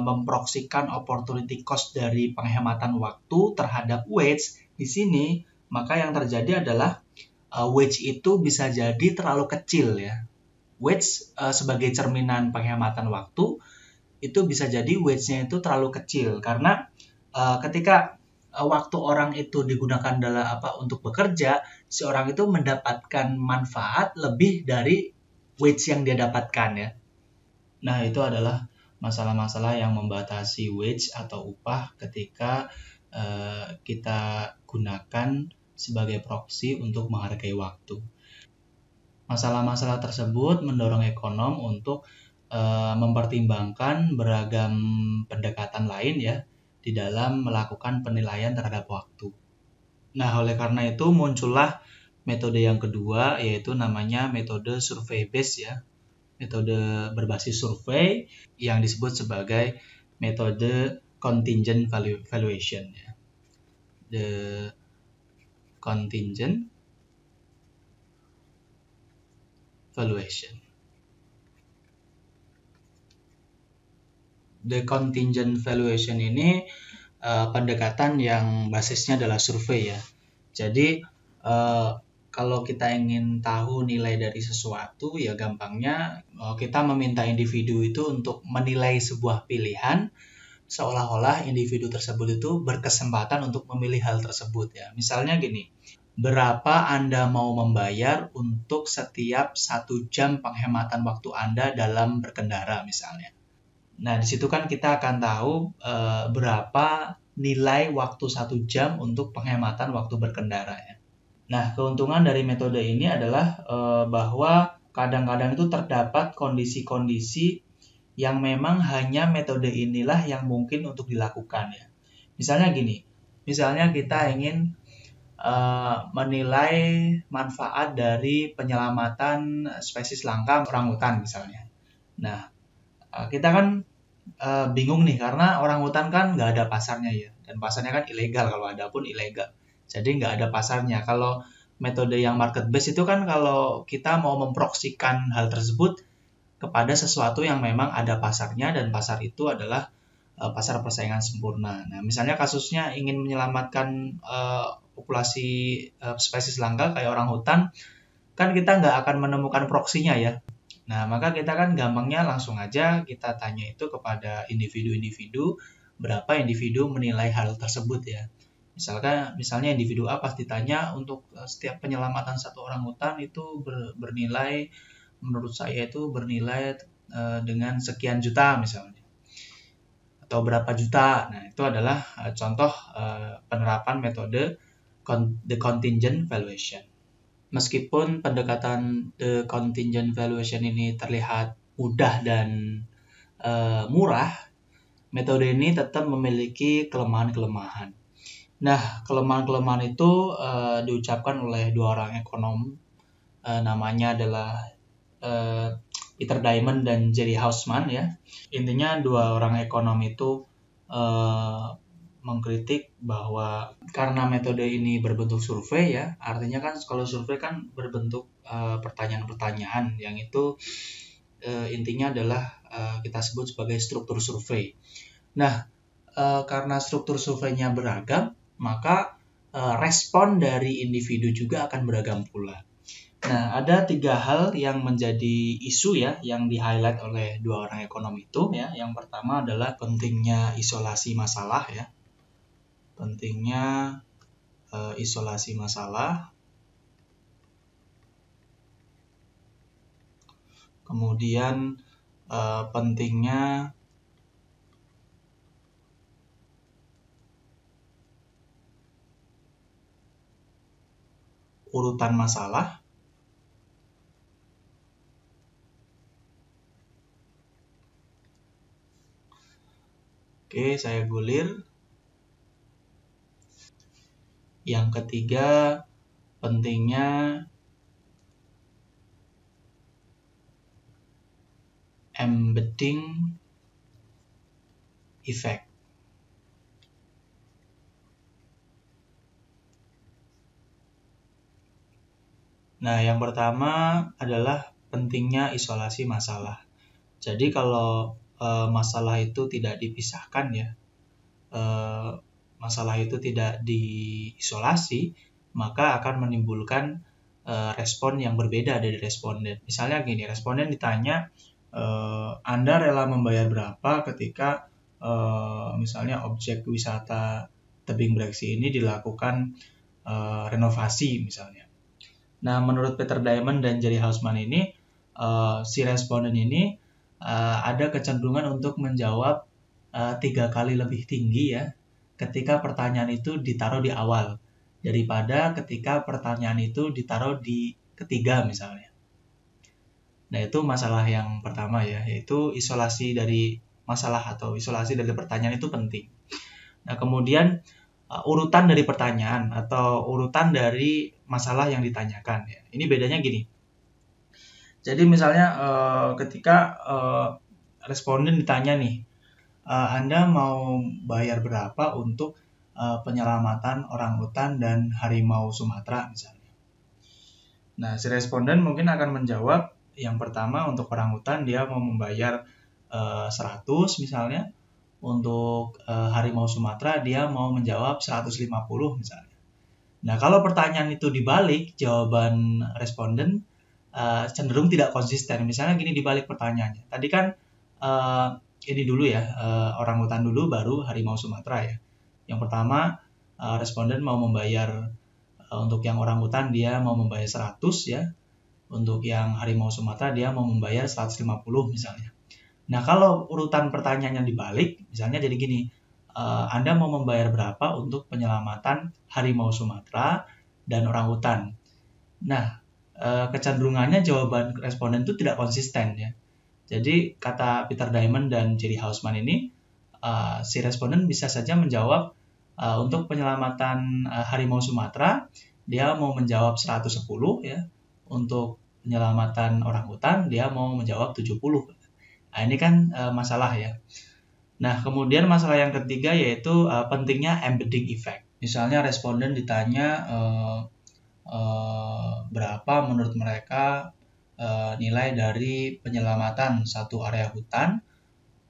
memproksikan opportunity cost dari penghematan waktu terhadap wage di sini, maka yang terjadi adalah wage itu bisa jadi terlalu kecil ya. Wage sebagai cerminan penghematan waktu itu bisa jadi wage-nya itu terlalu kecil karena ketika waktu orang itu digunakan untuk bekerja, si orang itu mendapatkan manfaat lebih dari wage yang dia dapatkan ya. Nah, itu adalah masalah-masalah yang membatasi wage atau upah ketika kita gunakan sebagai proksi untuk menghargai waktu. Masalah-masalah tersebut mendorong ekonom untuk mempertimbangkan beragam pendekatan lain ya di dalam melakukan penilaian terhadap waktu. Nah, oleh karena itu muncullah metode yang kedua, yaitu namanya metode survey based ya. Metode berbasis survei yang disebut sebagai metode contingent valuation ya. The contingent valuation. The contingent valuation ini pendekatan yang basisnya adalah survei ya. Jadi kalau kita ingin tahu nilai dari sesuatu ya gampangnya kita meminta individu itu untuk menilai sebuah pilihan seolah-olah individu tersebut itu berkesempatan untuk memilih hal tersebut ya. Misalnya gini, berapa Anda mau membayar untuk setiap 1 jam penghematan waktu Anda dalam berkendara misalnya. Nah, di situ kan kita akan tahu berapa nilai waktu 1 jam untuk penghematan waktu berkendara ya. Nah, keuntungan dari metode ini adalah bahwa kadang-kadang itu terdapat kondisi-kondisi yang memang hanya metode inilah yang mungkin untuk dilakukan ya. Misalnya gini, misalnya kita ingin menilai manfaat dari penyelamatan spesies langka orangutan misalnya. Nah, kita kan bingung nih karena orangutan kan nggak ada pasarnya ya, dan pasarnya kan ilegal, kalau ada pun ilegal, jadi nggak ada pasarnya. Kalau metode yang market base itu kan kalau kita mau memproksikan hal tersebut kepada sesuatu yang memang ada pasarnya dan pasar itu adalah pasar persaingan sempurna. Nah, misalnya kasusnya ingin menyelamatkan populasi spesies langka kayak orang hutan, kan kita nggak akan menemukan proksinya ya. Nah, maka kita kan gampangnya langsung aja kita tanya itu kepada individu-individu, berapa individu menilai hal tersebut ya. Misalnya individu A pas ditanya untuk setiap penyelamatan satu orang hutan itu bernilai, menurut saya itu bernilai dengan sekian juta misalnya, atau berapa juta. Nah, itu adalah contoh penerapan metode the contingent valuation. Meskipun pendekatan the contingent valuation ini terlihat mudah dan murah, metode ini tetap memiliki kelemahan-kelemahan. Nah, kelemahan-kelemahan itu diucapkan oleh dua orang ekonom, namanya adalah Peter Diamond dan Jerry Hausman ya. Intinya dua orang ekonom itu mengkritik bahwa karena metode ini berbentuk survei ya, artinya kan kalau survei kan berbentuk pertanyaan-pertanyaan yang itu intinya adalah kita sebut sebagai struktur survei. Nah, karena struktur surveinya beragam, maka respon dari individu juga akan beragam pula. Nah, ada 3 hal yang menjadi isu ya, yang di-highlight oleh dua orang ekonom itu ya. Yang pertama adalah pentingnya isolasi masalah ya. Pentingnya isolasi masalah. Kemudian pentingnya urutan masalah. Oke, saya gulir. Yang ketiga, pentingnya embedding effect. Nah, yang pertama adalah pentingnya isolasi masalah. Jadi kalau masalah itu tidak dipisahkan ya, masalah itu tidak diisolasi, maka akan menimbulkan respon yang berbeda dari responden. Misalnya gini, responden ditanya, Anda rela membayar berapa ketika misalnya objek wisata tebing breksi ini dilakukan renovasi misalnya. Nah, menurut Peter Diamond dan Jerry Hausman ini, si responden ini ada kecenderungan untuk menjawab 3 kali lebih tinggi ya ketika pertanyaan itu ditaruh di awal daripada ketika pertanyaan itu ditaruh di ketiga misalnya. Nah, itu masalah yang pertama ya, yaitu isolasi dari masalah atau isolasi dari pertanyaan itu penting. Nah, kemudian urutan dari pertanyaan atau urutan dari masalah yang ditanyakan ya. Ini bedanya gini. Jadi misalnya ketika responden ditanya nih, Anda mau bayar berapa untuk penyelamatan orangutan dan harimau Sumatera misalnya. Nah, si responden mungkin akan menjawab yang pertama untuk orangutan dia mau membayar 100 misalnya. Untuk harimau Sumatera dia mau menjawab 150 misalnya. Nah, kalau pertanyaan itu dibalik, jawaban responden cenderung tidak konsisten. Misalnya gini dibalik pertanyaannya. Tadi kan ini dulu ya, orangutan dulu baru harimau Sumatera ya. Yang pertama responden mau membayar untuk yang orangutan dia mau membayar 100 ya. Untuk yang harimau Sumatera dia mau membayar 150 misalnya. Nah, kalau urutan pertanyaannya dibalik, misalnya jadi gini, Anda mau membayar berapa untuk penyelamatan harimau Sumatera dan orangutan? Nah, kecenderungannya jawaban responden itu tidak konsisten ya. Jadi, kata Peter Diamond dan Jerry Hausman ini, si responden bisa saja menjawab untuk penyelamatan harimau Sumatera, dia mau menjawab 110 ya. Untuk penyelamatan orangutan, dia mau menjawab 70. Nah, ini kan masalah ya. Nah, kemudian masalah yang ketiga yaitu pentingnya embedding effect. Misalnya responden ditanya berapa menurut mereka nilai dari penyelamatan satu area hutan,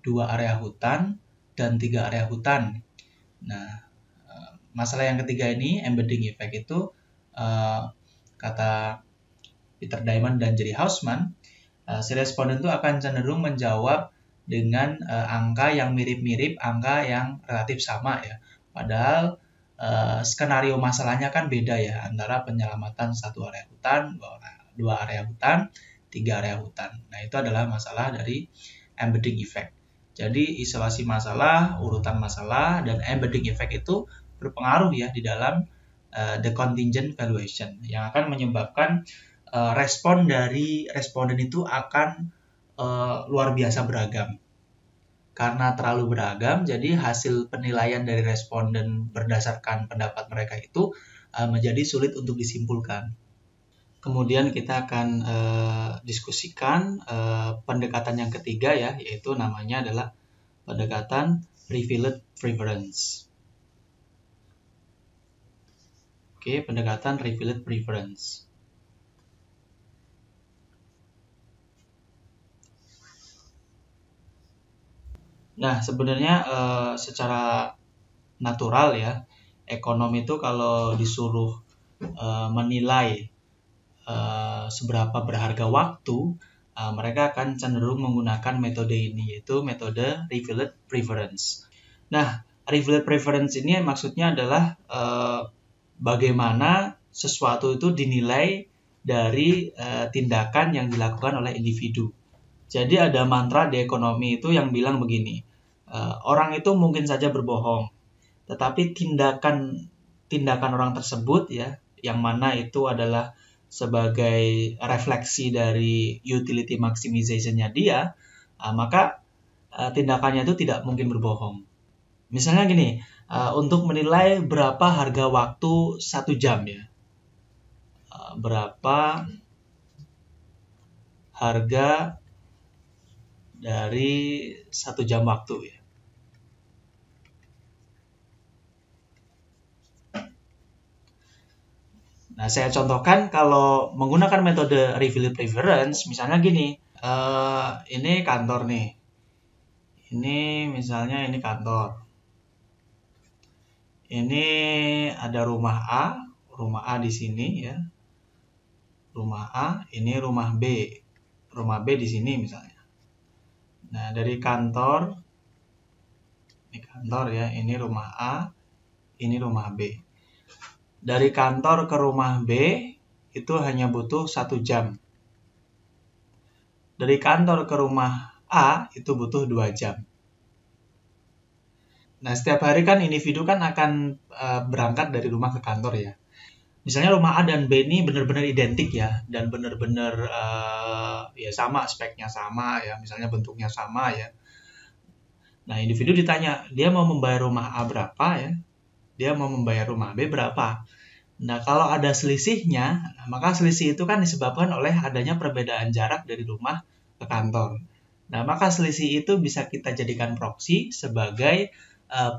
2 area hutan, dan 3 area hutan. Nah, masalah yang ketiga ini, embedding effect itu, kata Peter Diamond dan Jerry Hausman, si responden itu akan cenderung menjawab dengan angka yang mirip-mirip, angka yang relatif sama ya. Padahal skenario masalahnya kan beda ya, antara penyelamatan satu area hutan, 2 area hutan, 3 area hutan. Nah, itu adalah masalah dari embedding effect. Jadi isolasi masalah, urutan masalah, dan embedding effect itu berpengaruh ya di dalam the contingent valuation yang akan menyebabkan respon dari responden itu akan luar biasa beragam. Karena terlalu beragam, jadi hasil penilaian dari responden berdasarkan pendapat mereka itu menjadi sulit untuk disimpulkan. Kemudian kita akan diskusikan pendekatan yang ketiga ya, yaitu namanya adalah pendekatan revealed preference. Oke, pendekatan revealed preference. Nah, sebenarnya secara natural ya, ekonom itu kalau disuruh menilai seberapa berharga waktu, mereka akan cenderung menggunakan metode ini, yaitu metode revealed preference. Nah, revealed preference ini maksudnya adalah bagaimana sesuatu itu dinilai dari tindakan yang dilakukan oleh individu. Jadi ada mantra di ekonomi itu yang bilang begini, orang itu mungkin saja berbohong, tetapi tindakan orang tersebut ya, yang mana itu adalah sebagai refleksi dari utility maximization-nya dia, maka tindakannya itu tidak mungkin berbohong. Misalnya gini, untuk menilai berapa harga waktu 1 jam ya, berapa harga dari 1 jam waktu ya. Nah, saya contohkan kalau menggunakan metode revealed preference, misalnya gini, ini kantor nih. Ini misalnya ini kantor. Ini ada rumah A di sini ya. Rumah A, ini rumah B. Rumah B di sini misalnya. Nah, dari kantor, ini kantor ya, ini rumah A, ini rumah B. Dari kantor ke rumah B itu hanya butuh 1 jam. Dari kantor ke rumah A itu butuh 2 jam. Nah, setiap hari kan individu kan akan berangkat dari rumah ke kantor ya. Misalnya rumah A dan B ini benar-benar identik ya, dan benar-benar ya sama, speknya sama ya, misalnya bentuknya sama ya. Nah, individu ditanya, dia mau membayar rumah A berapa ya? Dia mau membayar rumah B berapa? Nah, kalau ada selisihnya, maka selisih itu kan disebabkan oleh adanya perbedaan jarak dari rumah ke kantor. Nah, maka selisih itu bisa kita jadikan proksi sebagai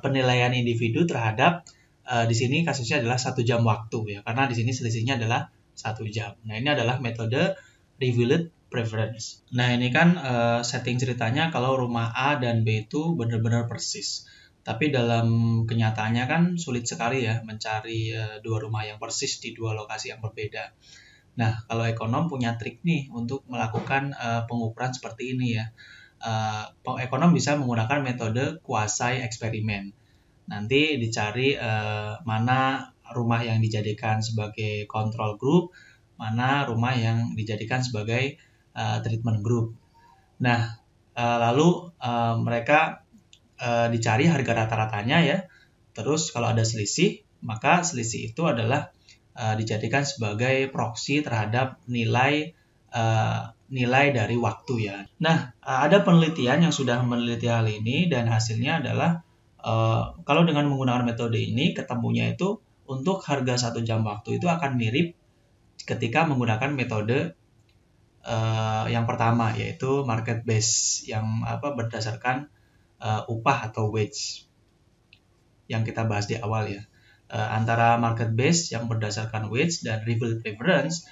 penilaian individu terhadap di sini kasusnya adalah 1 jam waktu ya, karena di sini selisihnya adalah 1 jam. Nah, ini adalah metode revealed preference. Nah, ini kan setting ceritanya kalau rumah A dan B itu benar-benar persis. Tapi dalam kenyataannya kan sulit sekali ya mencari 2 rumah yang persis di 2 lokasi yang berbeda. Nah, kalau ekonom punya trik nih untuk melakukan pengukuran seperti ini ya. Ekonom bisa menggunakan metode quasi eksperimen. Nanti dicari mana rumah yang dijadikan sebagai control group, mana rumah yang dijadikan sebagai treatment group. Nah, lalu mereka dicari harga rata-ratanya ya. Terus kalau ada selisih, maka selisih itu adalah dijadikan sebagai proksi terhadap nilai dari waktu ya. Nah, ada penelitian yang sudah meneliti hal ini dan hasilnya adalah kalau dengan menggunakan metode ini ketemunya itu untuk harga 1 jam waktu itu akan mirip ketika menggunakan metode yang pertama, yaitu market base yang berdasarkan upah atau wage yang kita bahas di awal ya. Antara market base yang berdasarkan wage dan revealed preference,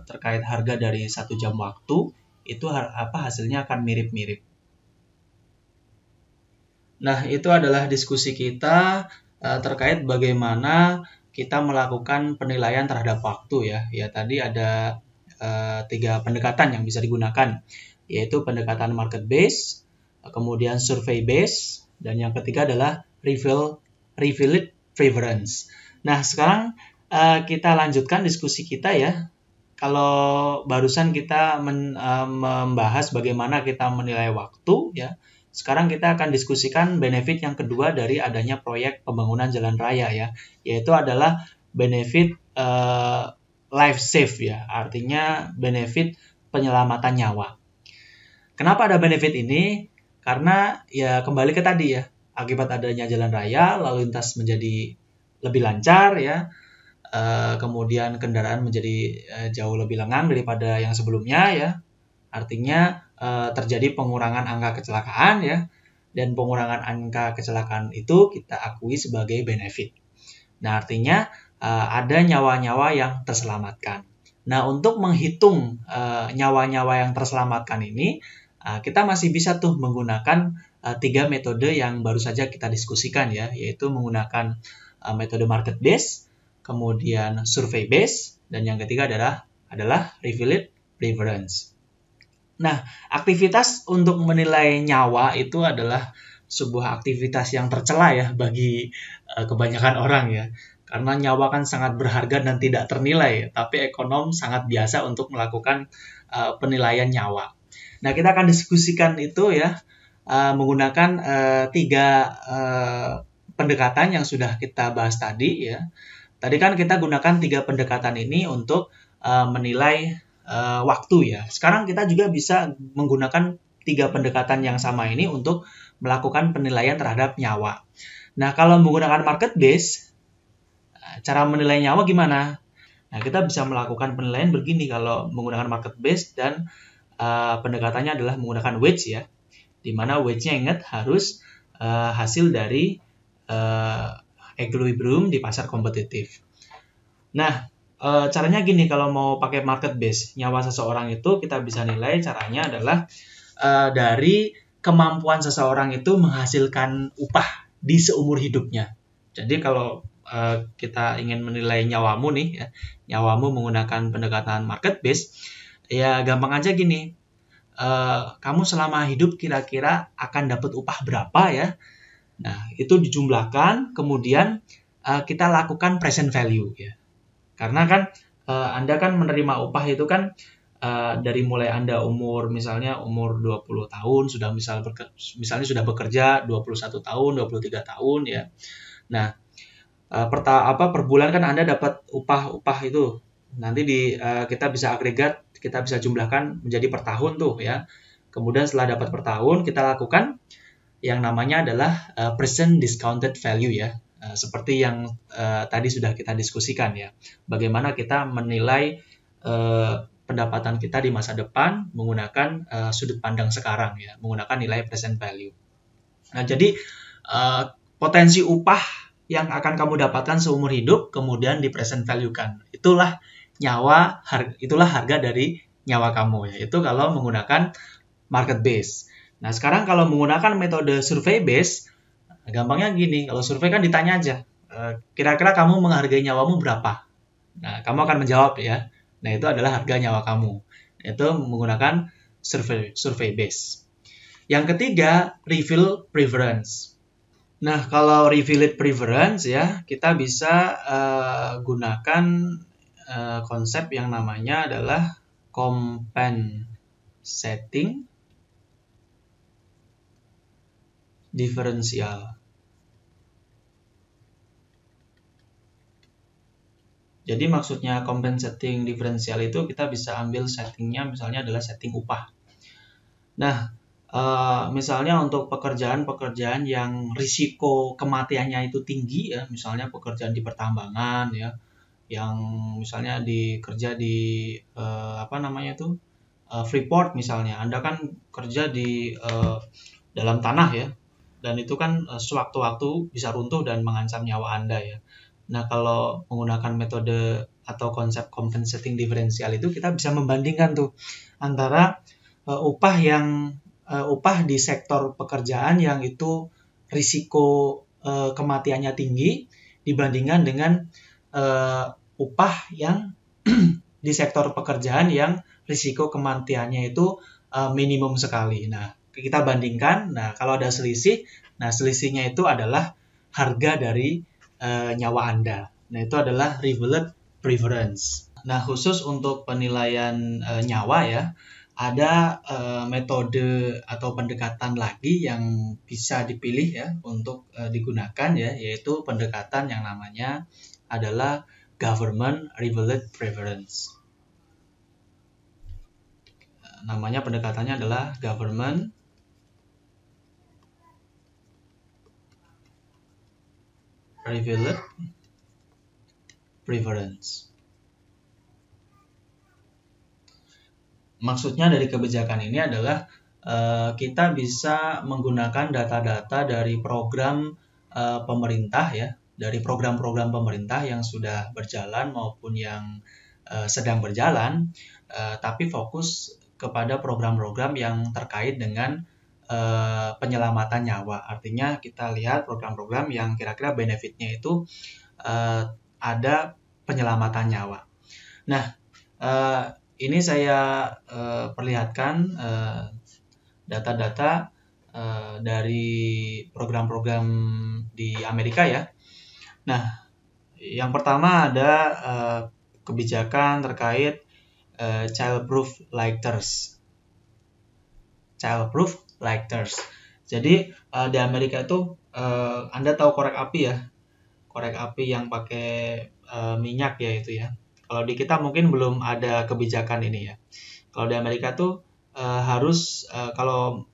terkait harga dari 1 jam waktu, itu hasilnya akan mirip-mirip. Nah, itu adalah diskusi kita terkait bagaimana kita melakukan penilaian terhadap waktu ya. Ya, tadi ada 3 pendekatan yang bisa digunakan, yaitu pendekatan market base, kemudian survey base, dan yang ketiga adalah revealed preference. Nah, sekarang kita lanjutkan diskusi kita ya. Kalau barusan kita membahas bagaimana kita menilai waktu ya, sekarang kita akan diskusikan benefit yang kedua dari adanya proyek pembangunan jalan raya ya, yaitu adalah benefit life save ya, artinya benefit penyelamatan nyawa. Kenapa ada benefit ini? Karena ya kembali ke tadi ya, akibat adanya jalan raya lalu lintas menjadi lebih lancar ya, kemudian kendaraan menjadi jauh lebih lengang daripada yang sebelumnya ya. Artinya terjadi pengurangan angka kecelakaan ya, dan pengurangan angka kecelakaan itu kita akui sebagai benefit. Nah, artinya ada nyawa-nyawa yang terselamatkan. Nah, untuk menghitung nyawa-nyawa yang terselamatkan ini, kita masih bisa tuh menggunakan 3 metode yang baru saja kita diskusikan ya, yaitu menggunakan metode market base, kemudian survey base, dan yang ketiga adalah revealed preference. Nah, aktivitas untuk menilai nyawa itu adalah sebuah aktivitas yang tercela ya bagi kebanyakan orang ya. Karena nyawa kan sangat berharga dan tidak ternilai, tapi ekonom sangat biasa untuk melakukan penilaian nyawa. Nah, kita akan diskusikan itu ya menggunakan 3 pendekatan yang sudah kita bahas tadi ya. Tadi kan kita gunakan 3 pendekatan ini untuk menilai waktu ya. Sekarang kita juga bisa menggunakan 3 pendekatan yang sama ini untuk melakukan penilaian terhadap nyawa. Nah, kalau menggunakan market base, cara menilai nyawa gimana? Nah, kita bisa melakukan penilaian begini kalau menggunakan market base, dan pendekatannya adalah menggunakan wage ya. Di mana wage-nya ingat harus hasil dari equilibrium di pasar kompetitif. Nah, caranya gini, kalau mau pakai market base, nyawa seseorang itu kita bisa nilai caranya adalah dari kemampuan seseorang itu menghasilkan upah di seumur hidupnya. Jadi kalau kita ingin menilai nyawamu nih ya, nyawamu menggunakan pendekatan market base, ya gampang aja gini, kamu selama hidup kira-kira akan dapat upah berapa ya. Nah, itu dijumlahkan, kemudian kita lakukan present value ya. Karena kan Anda kan menerima upah itu kan dari mulai Anda misalnya umur 20 tahun sudah misalnya sudah bekerja 21 tahun, 23 tahun ya. Nah, per bulan kan Anda dapat upah itu. Nanti kita bisa agregat, kita bisa jumlahkan menjadi per tahun tuh ya. Kemudian setelah dapat per tahun, kita lakukan yang namanya adalah present discounted value ya. Seperti yang tadi sudah kita diskusikan ya, bagaimana kita menilai pendapatan kita di masa depan menggunakan sudut pandang sekarang ya, menggunakan nilai present value. Nah, jadi potensi upah yang akan kamu dapatkan seumur hidup kemudian di present value-kan, itulah harga dari nyawa kamu ya. Itu kalau menggunakan market base. Nah, sekarang kalau menggunakan metode survey base, gampangnya gini, kalau survei kan ditanya aja, kira-kira kamu menghargai nyawamu berapa? Nah, kamu akan menjawab ya. Nah, itu adalah harga nyawa kamu. Itu menggunakan survey base. Yang ketiga, reveal preference. Nah, kalau revealed preference ya, kita bisa gunakan konsep yang namanya adalah compensating diferensial. Jadi maksudnya compensating diferensial itu kita bisa ambil settingnya, misalnya adalah setting upah. Nah, misalnya untuk pekerjaan-pekerjaan yang risiko kematiannya itu tinggi ya, misalnya pekerjaan di pertambangan ya, yang misalnya kerja di Freeport misalnya. Anda kan kerja di dalam tanah ya, dan itu kan sewaktu-waktu bisa runtuh dan mengancam nyawa Anda ya. Nah, kalau menggunakan metode atau konsep compensating differential itu kita bisa membandingkan tuh antara upah di sektor pekerjaan yang itu risiko kematiannya tinggi dibandingkan dengan upah yang di sektor pekerjaan yang risiko kematiannya itu minimum sekali. Nah, kita bandingkan. Nah, kalau ada selisih, nah selisihnya itu adalah harga dari nyawa Anda. Nah, itu adalah revealed preference. Nah, khusus untuk penilaian nyawa ya, ada metode atau pendekatan lagi yang bisa dipilih ya untuk digunakan ya, yaitu pendekatan yang namanya adalah government revealed preference. Namanya pendekatannya adalah government revealed preference. Maksudnya dari kebijakan ini adalah kita bisa menggunakan data-data dari program pemerintah ya, dari program-program pemerintah yang sudah berjalan maupun yang sedang berjalan, tapi fokus kepada program-program yang terkait dengan penyelamatan nyawa. Artinya kita lihat program-program yang kira-kira benefitnya itu ada penyelamatan nyawa. Nah, ini saya perlihatkan data-data dari program-program di Amerika ya. Nah, yang pertama ada kebijakan terkait childproof lighters. Childproof lighters. Jadi di Amerika itu Anda tahu korek api ya, korek api yang pakai minyak ya itu ya. Kalau di kita mungkin belum ada kebijakan ini ya. Kalau di Amerika tuh harus kalau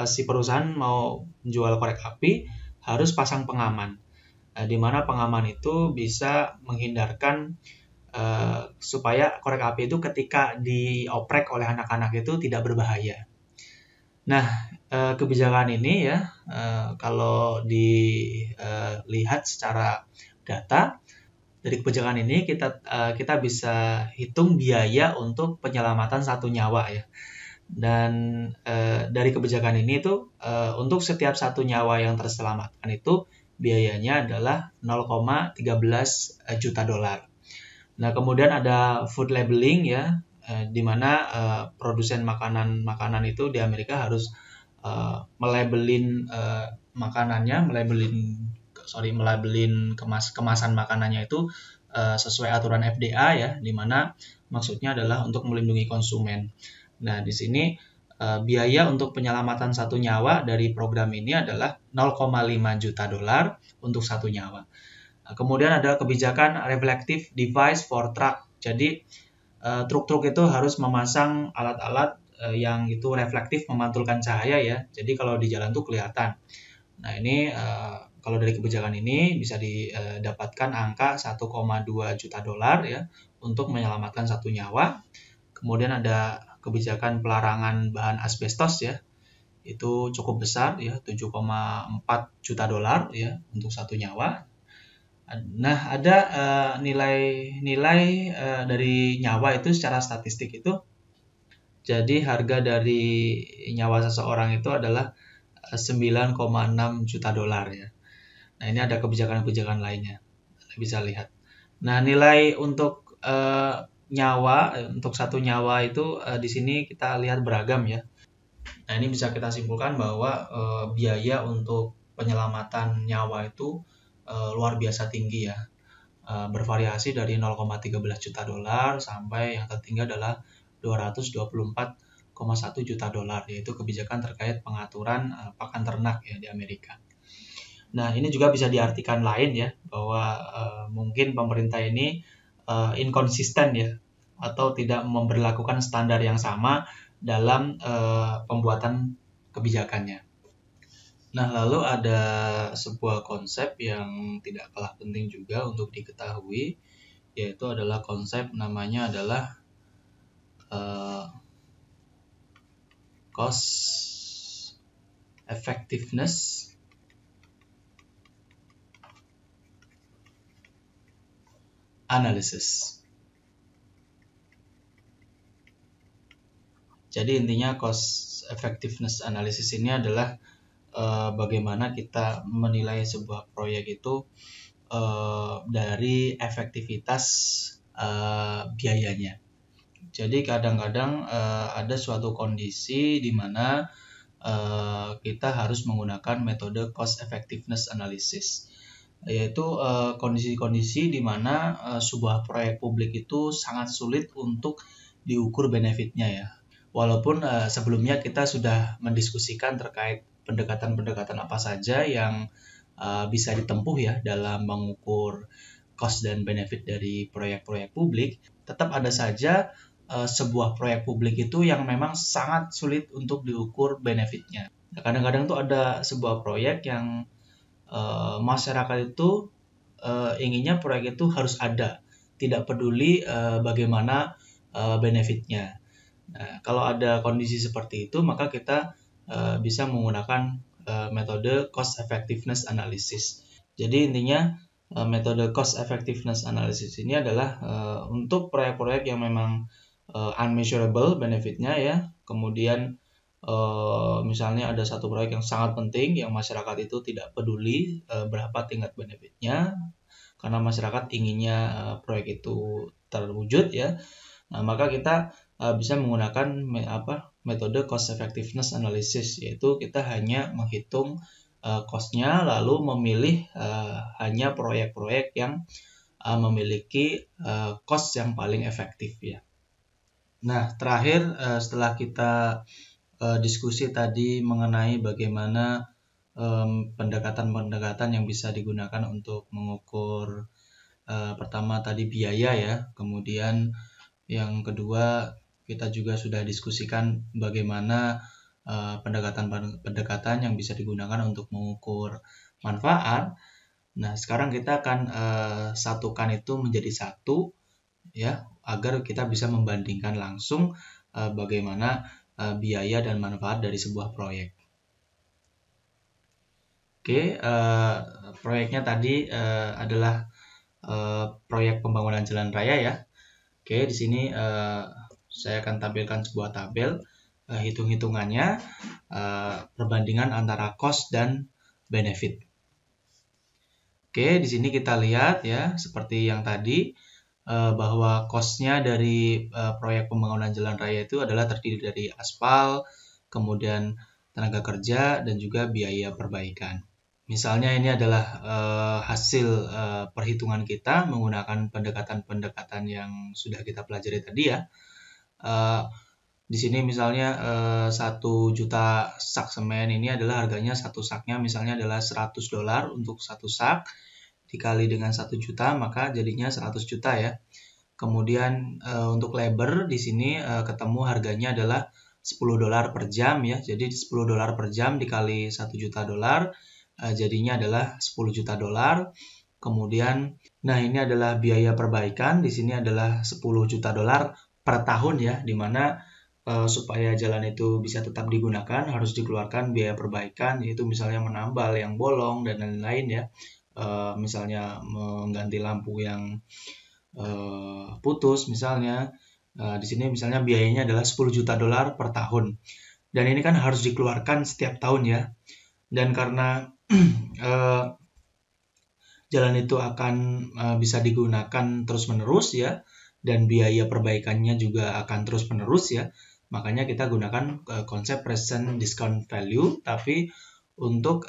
si perusahaan mau jual korek api harus pasang pengaman. Di mana pengaman itu bisa menghindarkan supaya korek api itu ketika dioprek oleh anak-anak itu tidak berbahaya. Nah, kebijakan ini ya kalau dilihat secara data dari kebijakan ini kita bisa hitung biaya untuk penyelamatan satu nyawa ya. Dan dari kebijakan ini tuh untuk setiap satu nyawa yang terselamatkan itu biayanya adalah 0,13 juta dolar. Nah, kemudian ada food labeling ya, di mana produsen makanan itu di Amerika harus melabelin makanannya, melabelin kemasan makanannya itu sesuai aturan FDA ya, di mana maksudnya adalah untuk melindungi konsumen. Nah, di sini biaya untuk penyelamatan satu nyawa dari program ini adalah 0,5 juta dolar untuk satu nyawa. Nah, kemudian ada kebijakan reflective device for truck. Jadi truk-truk itu harus memasang alat-alat yang itu reflektif memantulkan cahaya ya. Jadi kalau di jalan tuh kelihatan. Nah, ini kalau dari kebijakan ini bisa didapatkan angka 1,2 juta dolar ya untuk menyelamatkan satu nyawa. Kemudian ada kebijakan pelarangan bahan asbestos ya. Itu cukup besar ya, 7,4 juta dolar ya untuk satu nyawa. Nah, ada nilai dari nyawa itu secara statistik itu. Jadi harga dari nyawa seseorang itu adalah 9,6 juta dolar ya. Nah, ini ada kebijakan-kebijakan lainnya. Bisa lihat. Nah, nilai untuk nyawa, untuk satu nyawa itu di sini kita lihat beragam ya. Nah, ini bisa kita simpulkan bahwa biaya untuk penyelamatan nyawa itu luar biasa tinggi ya. Bervariasi dari 0,13 juta dolar sampai yang tertinggi adalah 224,1 juta dolar, yaitu kebijakan terkait pengaturan pakan ternak ya di Amerika. Nah, ini juga bisa diartikan lain ya, bahwa mungkin pemerintah ini inkonsisten ya, atau tidak memberlakukan standar yang sama dalam pembuatan kebijakannya. Nah, lalu ada sebuah konsep yang tidak kalah penting juga untuk diketahui, yaitu adalah konsep namanya adalah cost effectiveness analysis. Jadi intinya cost effectiveness analysis ini adalah bagaimana kita menilai sebuah proyek itu dari efektivitas biayanya. Jadi kadang-kadang ada suatu kondisi di mana kita harus menggunakan metode cost effectiveness analysis, yaitu kondisi-kondisi di mana sebuah proyek publik itu sangat sulit untuk diukur benefitnya ya. Walaupun sebelumnya kita sudah mendiskusikan terkait pendekatan-pendekatan apa saja yang bisa ditempuh ya dalam mengukur cost dan benefit dari proyek-proyek publik, tetap ada saja sebuah proyek publik itu yang memang sangat sulit untuk diukur benefitnya. Nah, kadang-kadang tuh ada sebuah proyek yang masyarakat itu inginnya proyek itu harus ada, tidak peduli bagaimana benefitnya. Nah, kalau ada kondisi seperti itu, maka kita bisa menggunakan metode cost effectiveness analysis. Jadi intinya metode cost effectiveness analysis ini adalah untuk proyek-proyek yang memang unmeasurable benefitnya ya. Kemudian misalnya ada satu proyek yang sangat penting yang masyarakat itu tidak peduli berapa tingkat benefitnya karena masyarakat inginnya proyek itu terwujud ya. Nah, maka kita bisa menggunakan metode cost effectiveness analysis, yaitu kita hanya menghitung cost-nya lalu memilih hanya proyek-proyek yang memiliki cost yang paling efektif ya. Nah, terakhir setelah kita diskusi tadi mengenai bagaimana pendekatan-pendekatan yang bisa digunakan untuk mengukur pertama tadi biaya ya, kemudian yang kedua kita juga sudah diskusikan bagaimana pendekatan-pendekatan yang bisa digunakan untuk mengukur manfaat. Nah, sekarang kita akan satukan itu menjadi satu ya, agar kita bisa membandingkan langsung bagaimana biaya dan manfaat dari sebuah proyek. Oke, proyeknya tadi adalah proyek pembangunan jalan raya ya. Oke, di sini saya akan tampilkan sebuah tabel hitung-hitungannya, perbandingan antara cost dan benefit. Oke, di sini kita lihat ya, seperti yang tadi, bahwa cost-nya dari proyek pembangunan jalan raya itu adalah terdiri dari aspal, kemudian tenaga kerja, dan juga biaya perbaikan. Misalnya ini adalah hasil perhitungan kita menggunakan pendekatan-pendekatan yang sudah kita pelajari tadi ya. Di sini misalnya 1 juta sak semen ini adalah harganya satu saknya misalnya adalah $100 untuk satu sak. Dikali dengan 1 juta maka jadinya 100 juta ya. Kemudian untuk labor di sini ketemu harganya adalah $10 per jam ya. Jadi $10 per jam dikali 1 juta dolar jadinya adalah $10 juta. Kemudian nah ini adalah biaya perbaikan, di sini adalah $10 juta per tahun ya, dimana supaya jalan itu bisa tetap digunakan harus dikeluarkan biaya perbaikan, yaitu misalnya menambal yang bolong dan lain-lain ya. Misalnya mengganti lampu yang putus misalnya, di sini misalnya biayanya adalah $10 juta per tahun, dan ini kan harus dikeluarkan setiap tahun ya. Dan karena jalan itu akan bisa digunakan terus-menerus ya, dan biaya perbaikannya juga akan terus-menerus ya, makanya kita gunakan konsep present discount value tapi untuk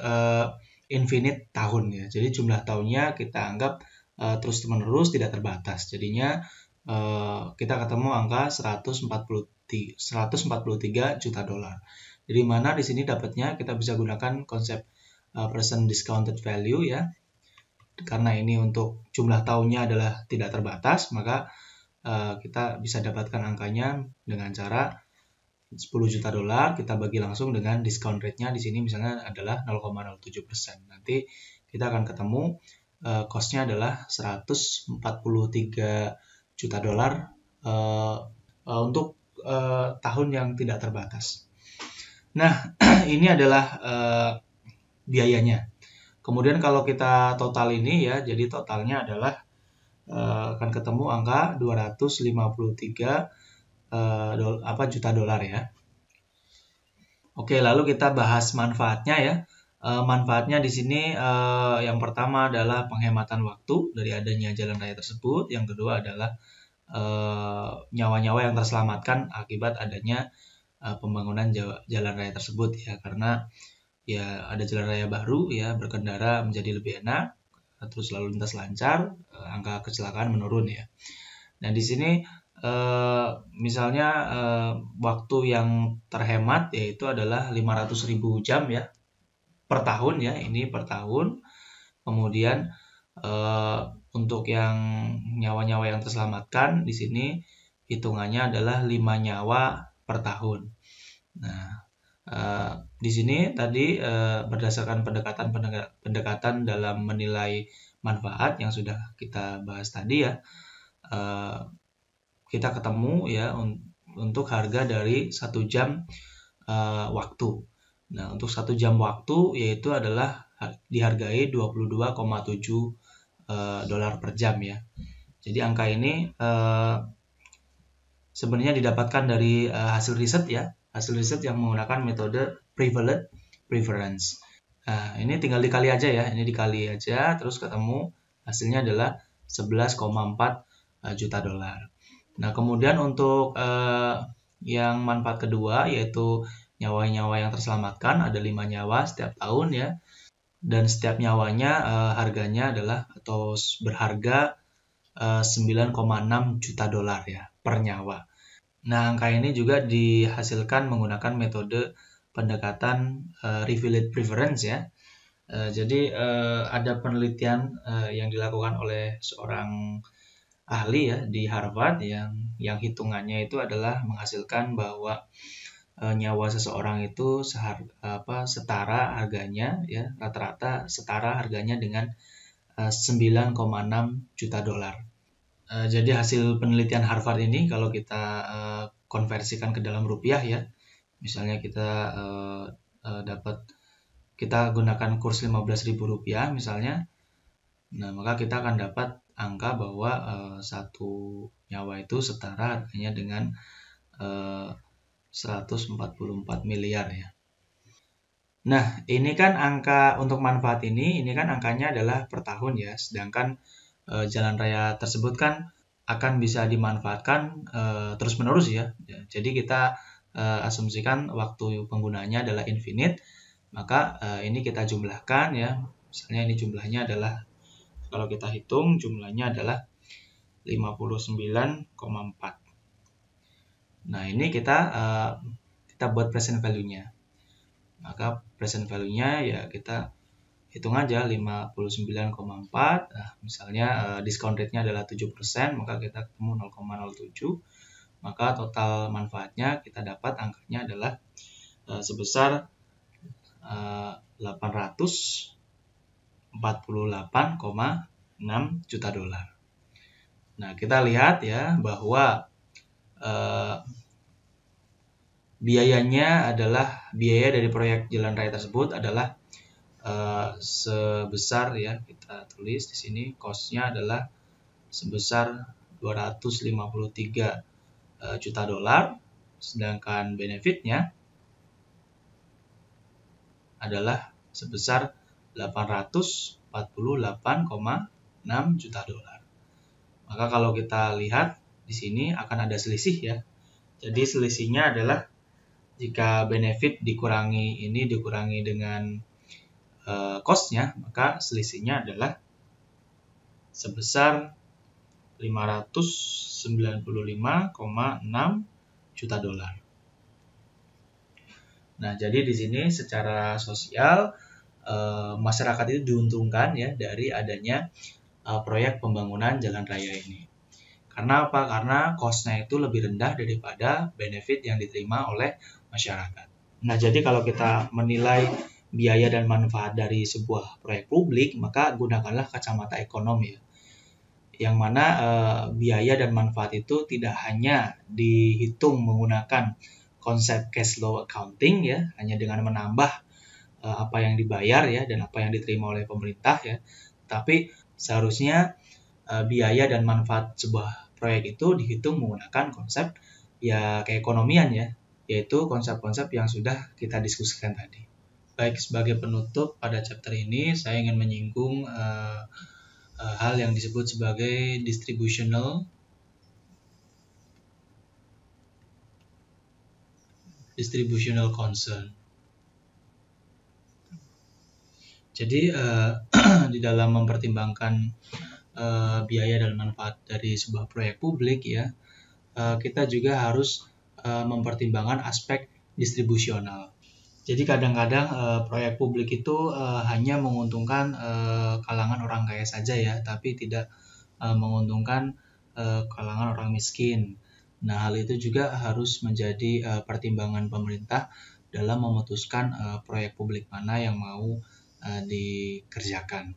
infinite tahun ya. Jadi jumlah tahunnya kita anggap terus-menerus tidak terbatas. Jadinya kita ketemu angka $143 juta. Jadi mana di sini dapatnya kita bisa gunakan konsep present discounted value ya. Karena ini untuk jumlah tahunnya adalah tidak terbatas, maka kita bisa dapatkan angkanya dengan cara $10 juta kita bagi langsung dengan discount rate-nya di sini misalnya adalah 0,07%. Nanti kita akan ketemu cost-nya adalah $143 juta untuk tahun yang tidak terbatas. Nah, ini adalah biayanya. Kemudian kalau kita total ini ya, jadi totalnya adalah akan ketemu angka 253 juta dolar ya. Oke, lalu kita bahas manfaatnya ya. Manfaatnya di sini yang pertama adalah penghematan waktu dari adanya jalan raya tersebut. Yang kedua adalah nyawa-nyawa yang terselamatkan akibat adanya pembangunan jalan raya tersebut ya, karena ya ada jalan raya baru ya, berkendara menjadi lebih enak, terus lalu lintas lancar, angka kecelakaan menurun ya. Nah di sini misalnya waktu yang terhemat yaitu adalah 500.000 jam ya per tahun ya, ini per tahun. Kemudian untuk yang nyawa-nyawa yang terselamatkan di sini hitungannya adalah 5 nyawa per tahun. Nah, di sini tadi berdasarkan pendekatan dalam menilai manfaat yang sudah kita bahas tadi ya, kita ketemu ya untuk harga dari 1 jam waktu. Nah, untuk 1 jam waktu yaitu adalah dihargai 22,7 dolar per jam ya. Jadi angka ini sebenarnya didapatkan dari hasil riset ya, hasil riset yang menggunakan metode prevalent preference. Nah, ini tinggal dikali aja ya, ini dikali aja terus ketemu hasilnya adalah 11,4 juta dolar. Nah, kemudian untuk yang manfaat kedua yaitu nyawa-nyawa yang terselamatkan, ada 5 nyawa setiap tahun ya. Dan setiap nyawanya harganya adalah atau berharga 9,6 juta dolar ya per nyawa. Nah, angka ini juga dihasilkan menggunakan metode pendekatan prevalent preference ya. Jadi ada penelitian yang dilakukan oleh seorang ahli ya di Harvard yang hitungannya itu adalah menghasilkan bahwa nyawa seseorang itu setara harganya ya, rata-rata setara harganya dengan 9,6 juta dolar. Jadi hasil penelitian Harvard ini kalau kita konversikan ke dalam rupiah ya, misalnya kita kita gunakan kurs 15.000 rupiah misalnya, nah maka kita akan dapat angka bahwa satu nyawa itu setara harganya dengan 144 miliar ya. Nah, ini kan angka untuk manfaat ini kan angkanya adalah per tahun ya, sedangkan jalan raya tersebut kan akan bisa dimanfaatkan terus-menerus ya. Jadi kita asumsikan waktu penggunaannya adalah infinite, maka ini kita jumlahkan ya. Misalnya ini jumlahnya adalah, kalau kita hitung jumlahnya adalah 59,4. Nah, ini kita buat present value-nya. Maka present value-nya ya kita hitung aja 59,4. Nah, misalnya discount rate-nya adalah 7%, maka kita ketemu 0,07. Maka total manfaatnya kita dapat angkanya adalah sebesar 848,6 juta dolar. Nah, kita lihat ya bahwa biayanya adalah, biaya dari proyek jalan raya tersebut adalah sebesar ya, kita tulis di sini cost-nya adalah sebesar 253 juta dolar, sedangkan benefit-nya adalah sebesar 848,6 juta dolar. Maka kalau kita lihat di sini akan ada selisih ya. Jadi selisihnya adalah jika benefit dikurangi dengan cost-nya, maka selisihnya adalah sebesar 595,6 juta dolar. Nah, jadi di sini secara sosial masyarakat itu diuntungkan ya dari adanya proyek pembangunan jalan raya ini. Karena apa? Karena cost-nya itu lebih rendah daripada benefit yang diterima oleh masyarakat. Nah, jadi kalau kita menilai biaya dan manfaat dari sebuah proyek publik, maka gunakanlah kacamata ekonomi ya. Yang mana biaya dan manfaat itu tidak hanya dihitung menggunakan konsep cash flow accounting ya, hanya dengan menambah apa yang dibayar ya dan apa yang diterima oleh pemerintah ya. Tapi seharusnya biaya dan manfaat sebuah proyek itu dihitung menggunakan konsep ya keekonomian ya. yaitu konsep-konsep yang sudah kita diskusikan tadi. Baik, sebagai penutup pada chapter ini saya ingin menyinggung hal yang disebut sebagai distributional concern. Jadi di dalam mempertimbangkan biaya dan manfaat dari sebuah proyek publik ya, kita juga harus mempertimbangkan aspek distribusional. Jadi kadang-kadang proyek publik itu hanya menguntungkan kalangan orang kaya saja ya, tapi tidak menguntungkan kalangan orang miskin. Nah, hal itu juga harus menjadi pertimbangan pemerintah dalam memutuskan proyek publik mana yang mau dikerjakan.